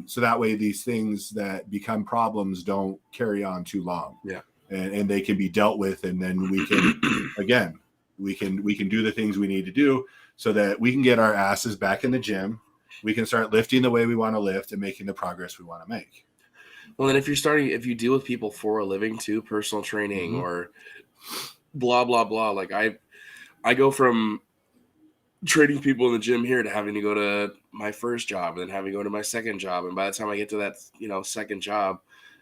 So that way these things that become problems don't carry on too long. Yeah. And they can be dealt with, and then we can we can do the things we need to do so that we can get our asses back in the gym. We can start lifting the way we want to lift and making the progress we want to make. Well, then if you deal with people for a living too, personal training or blah, blah, blah, like I go from training people in the gym here to having to go to my first job and then having to go to my second job. And by the time I get to that, second job,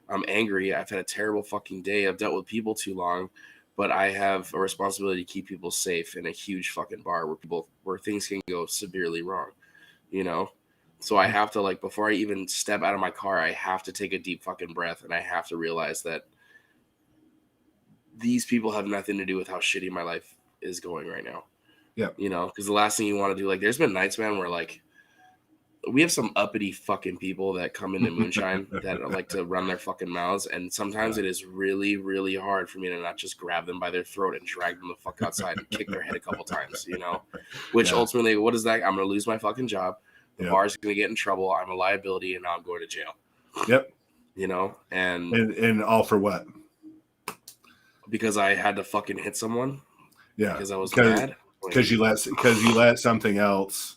I'm angry. I've had a terrible fucking day. I've dealt with people too long, but I have a responsibility to keep people safe in a huge fucking bar where things can go severely wrong, So I have to, before I even step out of my car, I have to take a deep fucking breath, and I have to realize that these people have nothing to do with how shitty my life is going right now. Yeah. Because the last thing you want to do, there's been nights, man, where we have some uppity fucking people that come into moonshine that like to run their fucking mouths. And sometimes it is really, really hard for me to not just grab them by their throat and drag them the fuck outside and kick their head a couple times, which ultimately, what is that? I'm going to lose my fucking job. The bar's going to get in trouble. I'm a liability, and now I'm going to jail. Yep. And all for what? Because I had to fucking hit someone. Yeah. Because I was mad. Because you let something else,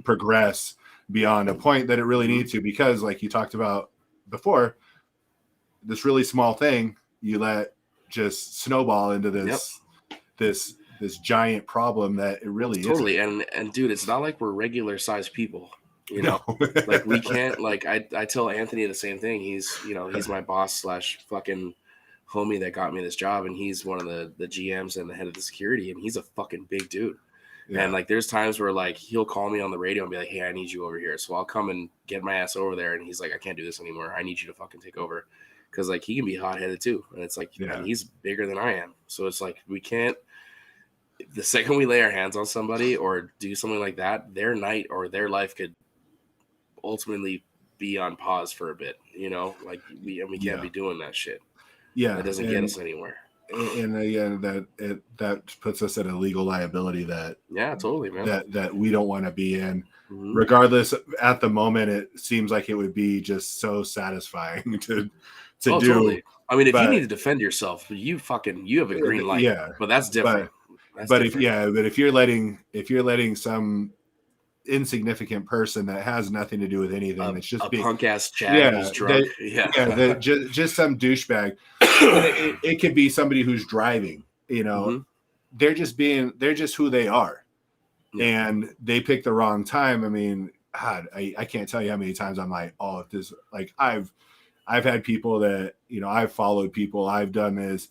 progress beyond a point that it really needs to. Because, like you talked about before, this really small thing you let just snowball into this giant problem that it really is. Totally. And dude, it's not like we're regular sized people, we can't, I tell Anthony the same thing. He's my boss / fucking homie that got me this job. And he's one of the GMs and the head of the security. And he's a fucking big dude. Yeah. And there's times where he'll call me on the radio and be like, hey, I need you over here. So I'll come and get my ass over there. And he's like, I can't do this anymore. I need you to fucking take over. Cause he can be hot headed too. And it's and he's bigger than I am. So it's we can't, the second we lay our hands on somebody or do something like that, their night or their life could ultimately be on pause for a bit, we can't be doing that shit. Yeah. That doesn't get us anywhere. and again, that puts us at a legal liability that totally, man. that we don't want to be in. Mhm. Regardless, at the moment, it seems like it would be just so satisfying to do. Totally. I mean, if you but- need to defend yourself, you have a green light. Yeah, but that's different. but if you're letting some insignificant person that has nothing to do with anything, that's just a being punk ass Chad who's drunk, just some douchebag. it could be somebody who's driving. Mhm. They're just who they are, and they pick the wrong time. I mean, God, I can't tell you how many times I'm like, oh, if this, like, I've had people that, I've followed people, I've done this,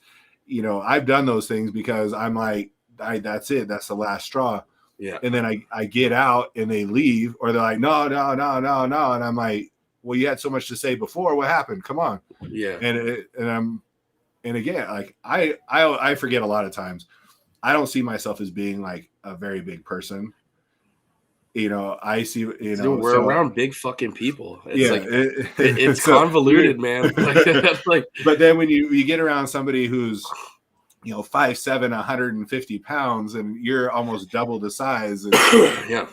I've done those things because I'm like, that's it, that's the last straw. Yeah. And then I get out and they leave, or they're like, no. And I'm like, well, you had so much to say before. What happened? Come on. Yeah. And again, like I forget a lot of times. I don't see myself as being like a very big person. I see, Dude, we're around big fucking people. It's it's so convoluted, man. But then when you get around somebody who's 5'7", 150 pounds, and you're almost double the size. And, yeah.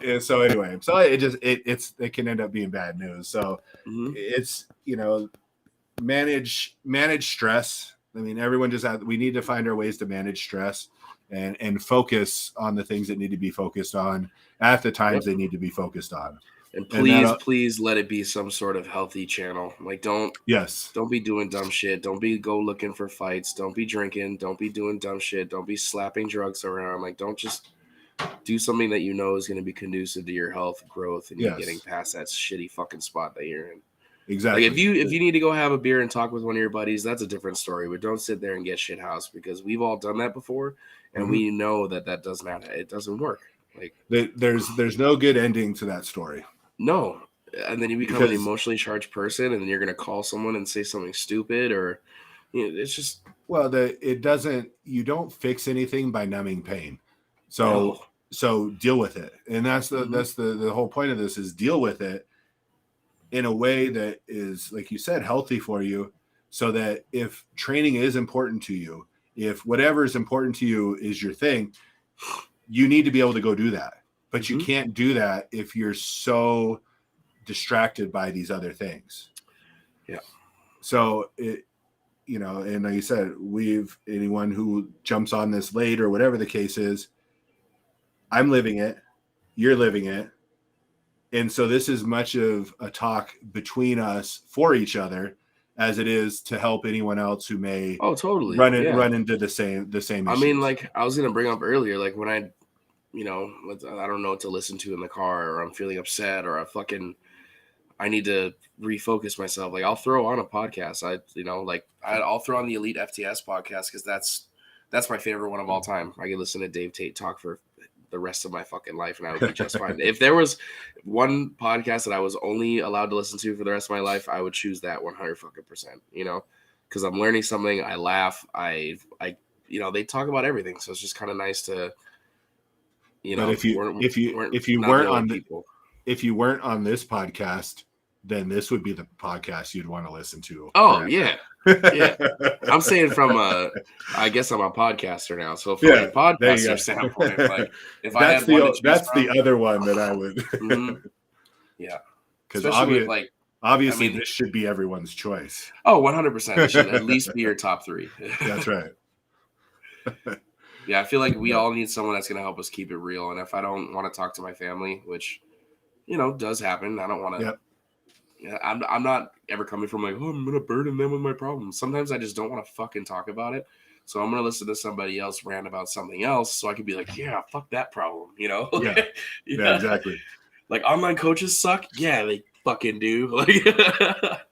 And so anyway, so it can end up being bad news. So it's manage stress. I mean, everyone we need to find our ways to manage stress and focus on the things that need to be focused on at the times they need to be focused on. And please let it be some sort of healthy channel. Like, don't be doing dumb shit. Don't be go looking for fights. Don't be drinking. Don't be doing dumb shit. Don't be slapping drugs around. Like, don't just do something that is going to be conducive to your health, growth, and you getting past that shitty fucking spot that you're in. Exactly. Like, if you need to go have a beer and talk with one of your buddies, that's a different story. But don't sit there and get shit housed, because we've all done that before, and we know that does not. It doesn't work. Like, there's no good ending to that story. No. And then you become an emotionally charged person, and then you're going to call someone and say something stupid, or it's just. Well, you don't fix anything by numbing pain. So deal with it. And that's the whole point of this, is deal with it in a way that is, like you said, healthy for you, so that if training is important to you, if whatever is important to you is your thing, you need to be able to go do that. But you can't do that if you're so distracted by these other things. Yeah. So and like you said, anyone who jumps on this late or whatever the case is, I'm living it, you're living it. And so this is much of a talk between us for each other as it is to help anyone else who may totally run into the same issues. I mean, like I was going to bring up earlier, like when I don't know what to listen to in the car, or I'm feeling upset, or I need to refocus myself. Like, I'll throw on a podcast. I'll throw on the Elite FTS podcast, because that's my favorite one of all time. I could listen to Dave Tate talk for the rest of my fucking life, and I would be just fine. If there was one podcast that I was only allowed to listen to for the rest of my life, I would choose that 100%. Because I'm learning something. I laugh. I they talk about everything, so it's just kind of nice to. But if you weren't on this podcast, then this would be the podcast you'd want to listen to. Oh forever. Yeah. I'm saying I guess I'm a podcaster now. So from a podcaster standpoint, like if that's I had that's the other one that I would. Yeah. Because obviously this should be everyone's choice. Oh, 100%. It should at least be your top 3. That's right. Yeah, I feel like we all need someone that's going to help us keep it real. And if I don't want to talk to my family, which, does happen, I don't want to. Yep. I'm not ever coming from like, oh, I'm going to burden them with my problems. Sometimes I just don't want to fucking talk about it. So I'm going to listen to somebody else rant about something else, so I can be like, yeah, fuck that problem, Yeah, exactly. Like, online coaches suck? Yeah, they fucking do. Like,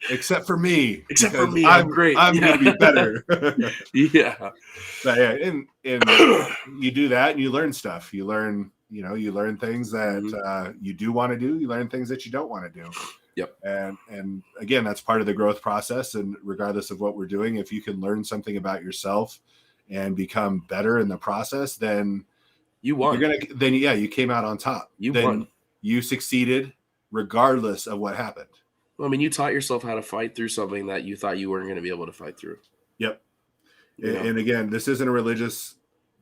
except for me. I'm great. I'm going to be better. Yeah. But and you do that and you learn stuff. You learn things that you do want to do. You learn things that you don't want to do. Yep. And again, that's part of the growth process. And regardless of what we're doing, if you can learn something about yourself and become better in the process, then you won. You came out on top. You won. You succeeded regardless of what happened. Well, I mean, you taught yourself how to fight through something that you thought you weren't going to be able to fight through. Yep. Yeah. And again, this isn't a religious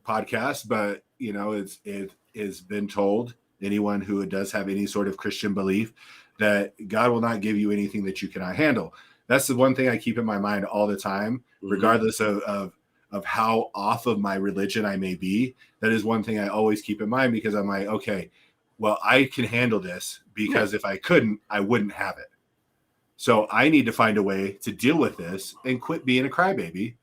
podcast, but you know, it has been told, anyone who does have any sort of Christian belief, that God will not give you anything that you cannot handle. That's the one thing I keep in my mind all the time, regardless of how off of my religion I may be. That is one thing I always keep in mind, because I'm like, okay, well, I can handle this, because if I couldn't, I wouldn't have it. So I need to find a way to deal with this and quit being a crybaby.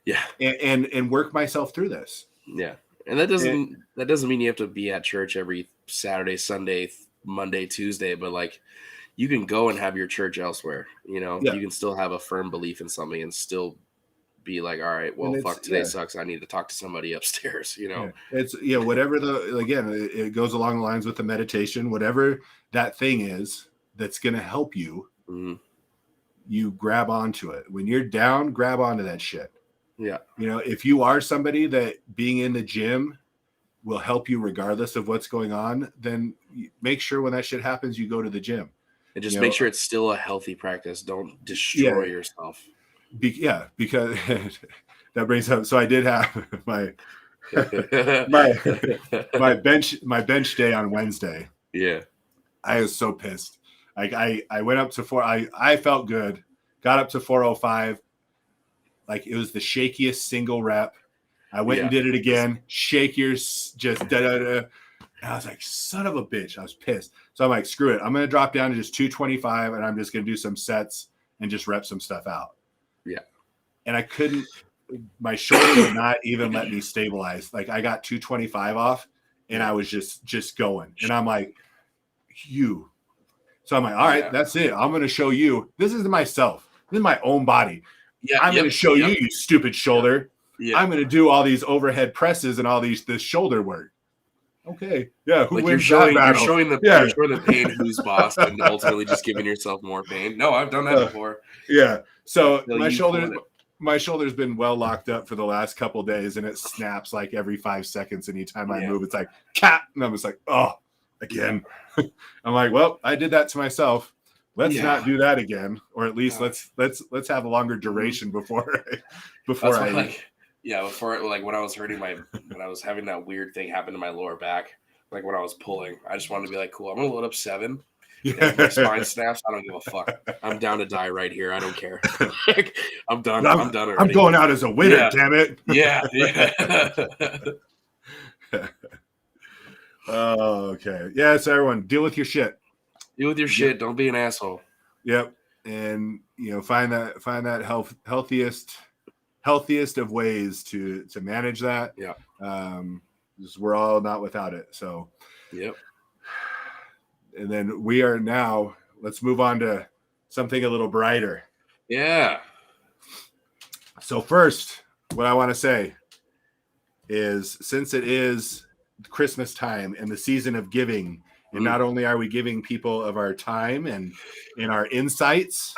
Yeah. And work myself through this. Yeah. And that doesn't mean you have to be at church every Saturday, Sunday, Monday, Tuesday, but like you can go and have your church elsewhere. You know, you can still have a firm belief in something and still be like, all right, well, fuck, today sucks. I need to talk to somebody upstairs, you know? It's, whatever it goes along the lines with the meditation, whatever that thing is that's going to help you, you grab onto it. When you're down, grab onto that shit. Yeah. You know, if you are somebody that being in the gym will help you regardless of what's going on, then make sure when that shit happens, you go to the gym. And just make sure it's still a healthy practice. Don't destroy yourself. Because that brings up. So I did have my bench day on Wednesday. Yeah, I was so pissed. Like I went up to I felt good. Got up to 405. Like it was the shakiest single rep. I went and did it again. Shakier, just da da da. And I was like, son of a bitch. I was pissed. So I'm like, screw it. I'm going to drop down to just 225, and I'm just going to do some sets and just rep some stuff out. Yeah. And I couldn't, my shoulder would not even let me stabilize. Like I got 225 off, and I was just going. And I'm like, So I'm like, all right, that's it. I'm going to show you. This is myself. This is my own body. Yeah, I'm going to show you, you stupid shoulder. Yeah. I'm going to do all these overhead presses and all this shoulder work. Okay. Yeah. Who wins that battle? You're showing the pain who's boss and ultimately just giving yourself more pain. No, I've done that before. Yeah. So my shoulder's been well locked up for the last couple of days, and it snaps like every 5 seconds. Anytime I move, it's like cat, and I'm just like, oh, again. I'm like, well, I did that to myself. Let's not do that again, or at least let's have a longer duration before like when I was when I was having that weird thing happen to my lower back, like when I was pulling, I just wanted to be like, cool, I'm gonna load up 7. Yeah. If my spine snaps, I don't give a fuck. I'm down to die right here. I don't care. I'm done. I'm done already. I'm going out as a winner, damn it. Yeah. Oh, okay. Yeah, so everyone, deal with your shit. Deal with your shit. Don't be an asshole. Yep. And find that healthiest of ways to manage that. Yeah. Because we're all not without it. So yep. And then let's move on to something a little brighter. Yeah. So first, what I want to say is, since it is Christmas time and the season of giving, and not only are we giving people of our time and our insights,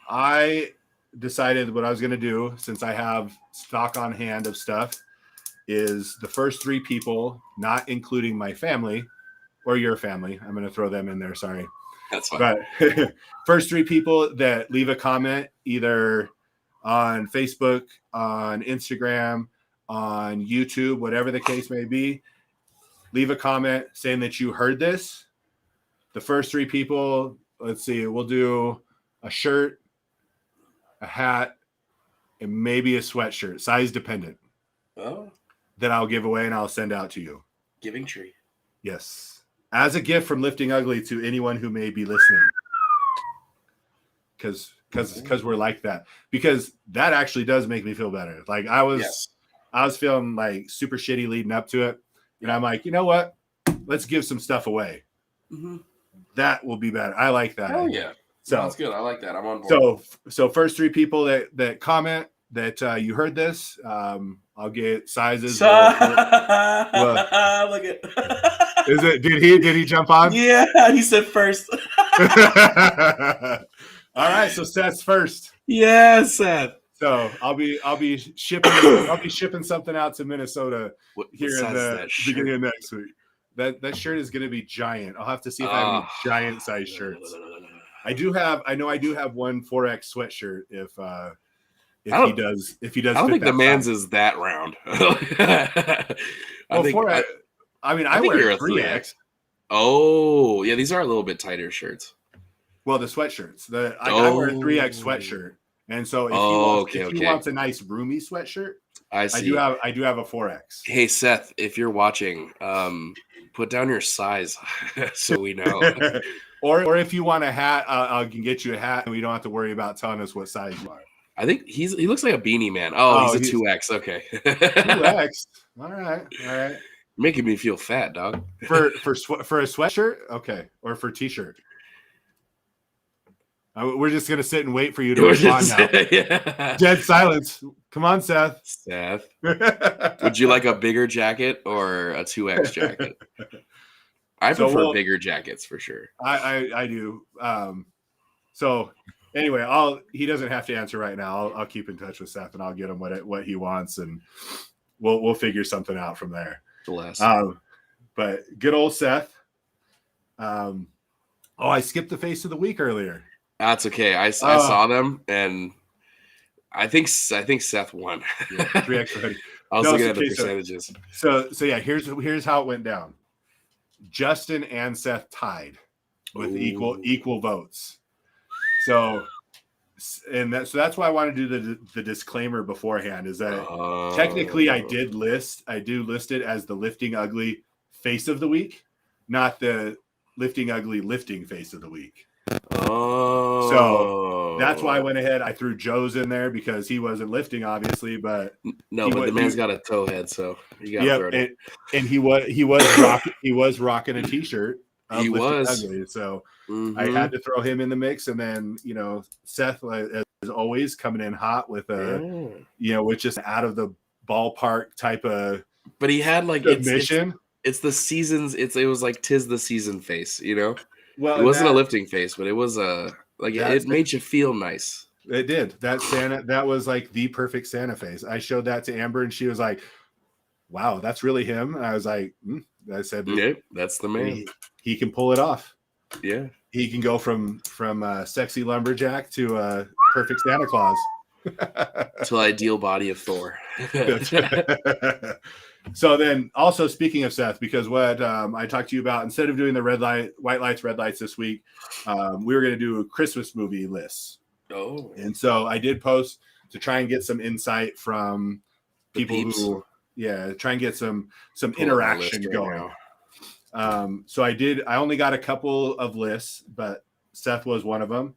I decided what I was going to do, since I have stock on hand of stuff, is the first 3 people, not including my family or your family. I'm going to throw them in there. Sorry. That's fine. But first 3 people that leave a comment, either on Facebook, on Instagram, on YouTube, whatever the case may be, leave a comment saying that you heard this. The first 3 people, let's see, we'll do a shirt, a hat, and maybe a sweatshirt, size dependent. Oh. That I'll give away and I'll send out to you. Giving tree. Yes. As a gift from Lifting Ugly to anyone who may be listening. Because we're like that. Because that actually does make me feel better. Like I was feeling like super shitty leading up to it. And I'm like, you know what? Let's give some stuff away. Mm-hmm. That will be better. I like that. Oh yeah. So that's good. I like that. I'm on board. So first 3 people that comment that you heard this, I'll get sizes. Look at. Is it? Did he jump on? Yeah, he said first. All right, so Seth's first. Yeah, Seth. So I'll be shipping something out to Minnesota here in the beginning of next week. That shirt is going to be giant. I'll have to see if I have any giant size shirts. I do have one 4X sweatshirt if I he don't. does I fit don't think the that man's size. is that round. I Well, think. I mean, I I think wear you're a a 3X. Oh, yeah. These are a little bit tighter shirts. Well, the sweatshirts. I wear a 3X Oh. sweatshirt, and so Oh, if okay, he okay. wants a nice roomy sweatshirt, I see. I do have a 4X. Hey, Seth, if you're watching, put down your size so we know. Or if you want a hat, I can get you a hat, and we don't have to worry about telling us what size you are. I think he looks like a beanie man. Oh, he's a 2X. Okay. 2X. All right. Making me feel fat, dog. For a sweatshirt, okay, or for t-shirt. We're just gonna sit and wait for you to respond now. Yeah. Dead silence. Come on, Seth. Seth, would you like a bigger jacket or a 2X jacket? I prefer bigger jackets for sure. I do. So anyway, he doesn't have to answer right now. I'll keep in touch with Seth and I'll get him what he wants, and we'll figure something out from there. Bless. But good old Seth. I skipped the face of the week earlier. That's okay. I saw them, and I think Seth won. Yeah, 3X hoodie. I was looking at the percentages. So yeah, here's how it went down. Justin and Seth tied with equal votes. So that's why I want to do the disclaimer beforehand, is that technically I do list it as the Lifting Ugly face of the week, not the Lifting Ugly lifting face of the week. Oh, so that's why I went ahead. I threw Joe's in there because he wasn't lifting, obviously, but the man's got a toe head, so you got to throw it. And he was rocking a t-shirt. He was Ugly, so I had to throw him in the mix, and then Seth, as always, coming in hot with with just out of the ballpark type of. But he had like submission. It's the seasons. It was like 'tis the season face, Well, it wasn't a lifting face, but it was it made you feel nice. It did. That was like the perfect Santa face. I showed that to Amber, and she was like, "Wow, that's really him." And I was like, I said, "Yeah, that's the man. He can pull it off. Yeah, he can go from sexy lumberjack to perfect Santa Claus." To ideal body of Thor. So then, also speaking of Seth, because what I talked to you about, instead of doing the white lights, red lights this week, we were going to do a Christmas movie lists. Oh, and so I did post to try and get some insight from people who, try and get some interaction going. So I only got a couple of lists, but Seth was one of them.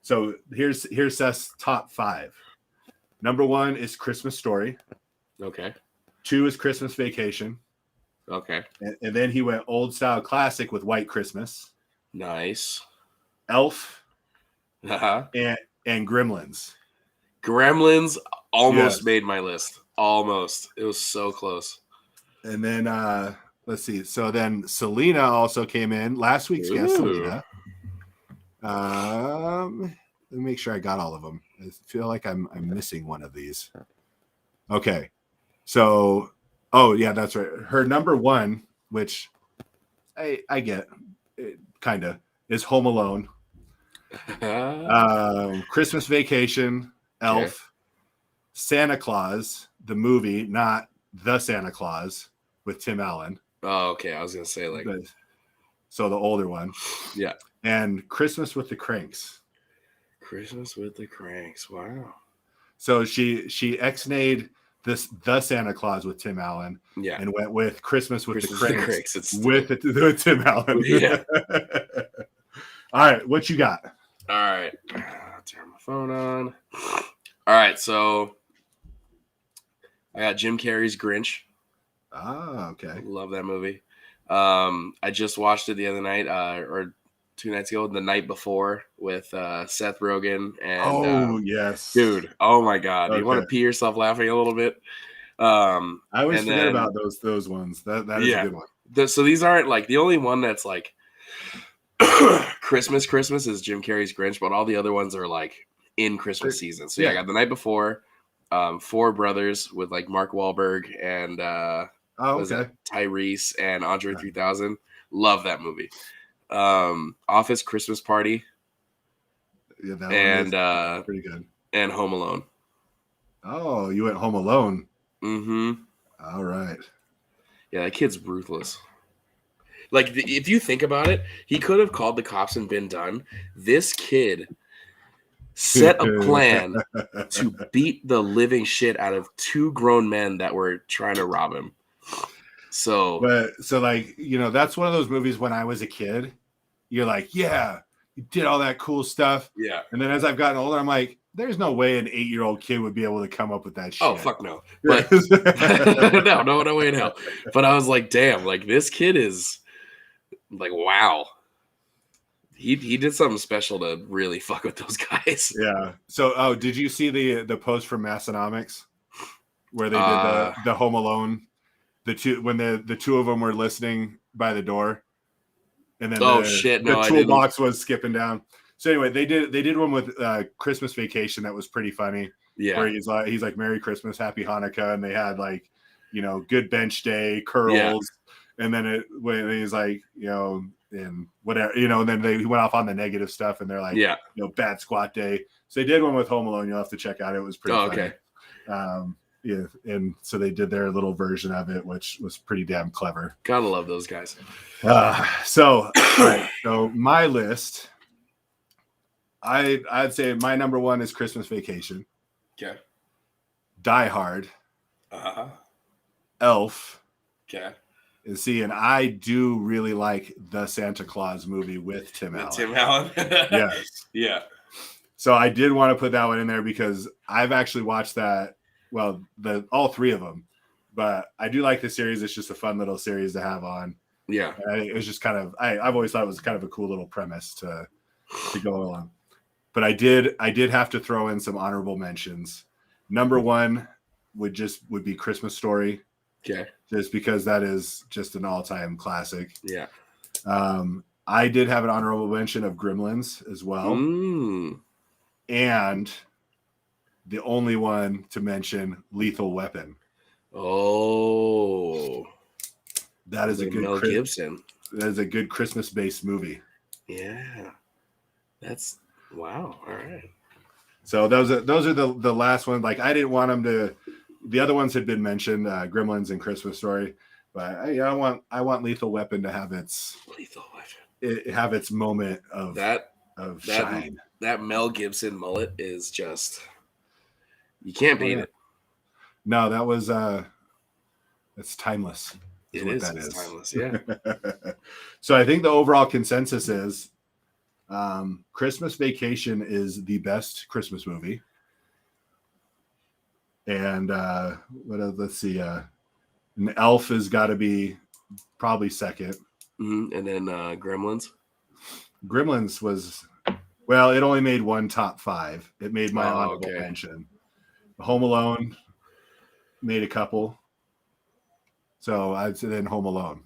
So here's Seth's top 5. Number 1 is Christmas Story. Okay. 2 is Christmas Vacation. Okay. And then he went old style classic with White Christmas. Nice. Elf. Uh-huh. And Gremlins. Gremlins almost made my list. Almost. It was so close. And then let's see. So then Selena also came in. Last week's guest, Selena. Let me make sure I got all of them. I feel like I'm missing one of these. Okay. So, that's right. Her number 1, which I get, kind of, is Home Alone. Christmas Vacation, Elf, Santa Claus, the movie, not the Santa Claus with Tim Allen. Oh, okay. I was gonna say so the older one. Yeah. And Christmas with the Cranks. Christmas with the Cranks. Wow. So she ex-nayed the Santa Claus with Tim Allen. Yeah. And went with Christmas with the Cranks. With Tim Allen. Yeah. All right, what you got? All right. I'll turn my phone on. All right, so I got Jim Carrey's Grinch. Ah, okay. Love that movie. I just watched it the other night, or 2 nights ago, the night before, with Seth Rogen and yes, dude, oh my god, okay. You want to pee yourself laughing a little bit. I always forget about those ones. That is a good one. So these aren't like the only one that's like Christmas is Jim Carrey's Grinch, but all the other ones are like in Christmas season. So I got the night before, Four Brothers with like Mark Wahlberg and Tyrese and Andre 3000. Love that movie. Office Christmas Party. Yeah, that one is pretty good. And Home Alone. Oh, you went Home Alone. Mm-hmm. All right. Yeah, that kid's ruthless. Like, if you think about it, he could have called the cops and been done. This kid set a plan to beat the living shit out of two grown men that were trying to rob him. So, like, that's one of those movies when I was a kid, you're like, yeah, you did all that cool stuff. yeah. And then as I've gotten older, I'm like, there's no way an 8-year-old kid would be able to come up with that shit. Oh, fuck no. But no way in hell. But I was like, damn, like this kid is like, wow. He did something special to really fuck with those guys. Yeah. So, did you see the post from Massonomics where they did the Home Alone, the two of them were listening by the door, and then the toolbox was skipping down. So anyway, they did one with Christmas Vacation that was pretty funny. Yeah. Where he's like Merry Christmas, Happy Hanukkah, and they had like, good bench day curls, and then when he's like, and whatever, and then he went off on the negative stuff, and they're like, bad squat day. So they did one with Home Alone. You'll have to check out. It was pretty funny. Okay. Yeah, and so they did their little version of it, which was pretty damn clever. Gotta love those guys. So my list, I'd say my number one is Christmas Vacation. Okay. Die Hard. Uh-huh. Elf. Okay. And I do really like the Santa Claus movie with Tim Allen. Tim Allen? Yes. Yeah. So I did want to put that one in there because I've actually watched that. Well, all three of them, but I do like the series. It's just a fun little series to have on. Yeah. It was just kind of, I've always thought it was kind of a cool little premise to go along. But I did have to throw in some honorable mentions. Number one would be Christmas Story. Okay. Just because that is just an all-time classic. Yeah. I did have an honorable mention of Gremlins as well. And the only one to mention, Lethal Weapon. Oh. That is a good Mel Gibson. That is a good Christmas-based movie. Yeah. That's wow. All right. So those are the last one. Like I didn't want them to. The other ones had been mentioned, Gremlins and Christmas Story, but I want Lethal Weapon to have its moment of shine. That Mel Gibson mullet is just you can't beat it. No, that was it's timeless. It's timeless. Yeah. So I think the overall consensus is Christmas Vacation is the best Christmas movie. And let's see, an Elf has got to be probably second. Mm-hmm. And then Gremlins was, well, it only made one top 5. It made my honorable mention. Home Alone made a couple. So I'd say then Home Alone.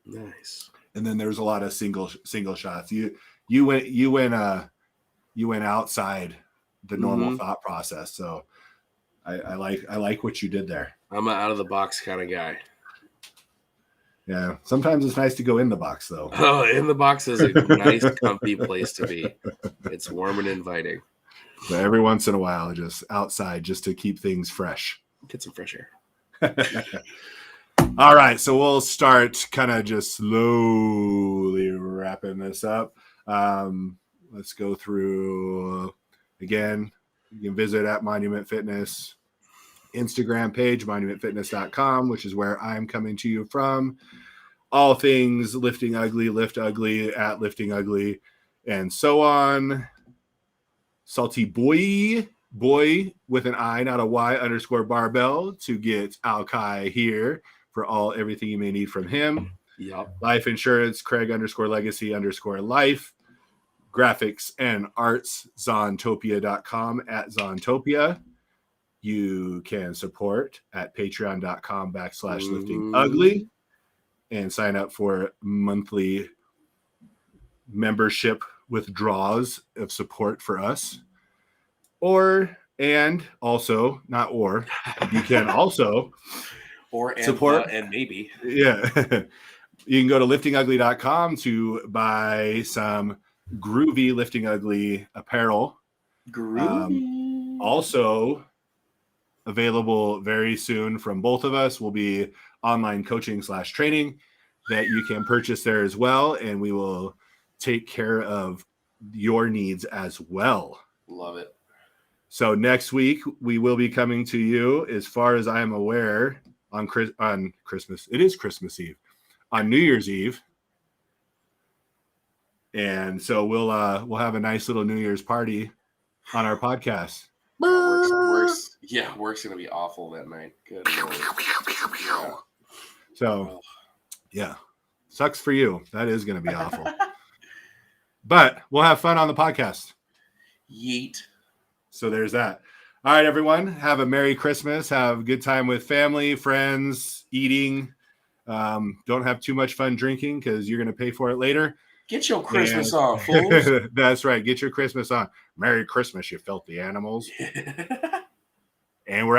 Nice. And then there's a lot of single shots. You went outside the normal thought process. So I like what you did there. I'm an out of the box kind of guy. Yeah. Sometimes it's nice to go in the box though. Oh, in the box is a nice, comfy place to be. It's warm and inviting. But every once in a while, just outside just to keep things fresh. Get some fresh air. All right. So we'll start kind of just slowly wrapping this up. Let's go through again. You can visit at Monument Fitness Instagram page, monumentfitness.com, which is where I'm coming to you from. All things Lifting Ugly, Lift Ugly, at Lifting Ugly, and so on. Salty boy with an I, not a Y, _barbell to get Alkai here for everything you may need from him. Yep. Life insurance, Craig _legacy_life. Graphics and arts, Zontopia.com at Zontopia. You can support at patreon.com/lifting ugly and sign up for monthly membership withdrawals of support for us. You can also support and maybe. Yeah. You can go to liftingugly.com to buy some groovy Lifting Ugly apparel. Groovy. Also, available very soon from both of us will be online coaching / training that you can purchase there as well. And we will take care of your needs as well. Love it. So next week we will be coming to you, as far as I am aware, on Christmas. It is Christmas Eve, on New Year's Eve. And so we'll have a nice little New Year's party on our podcast. Work's gonna be awful that night. Good Lord. Yeah. So, yeah, sucks for you. That is going to be awful. But we'll have fun on the podcast. Yeet. So there's that. All right, everyone. Have a Merry Christmas. Have a good time with family, friends, eating. Don't have too much fun drinking because you're going to pay for it later. Get your Christmas on, fools. That's right. Get your Christmas on. Merry Christmas, you filthy animals. And we're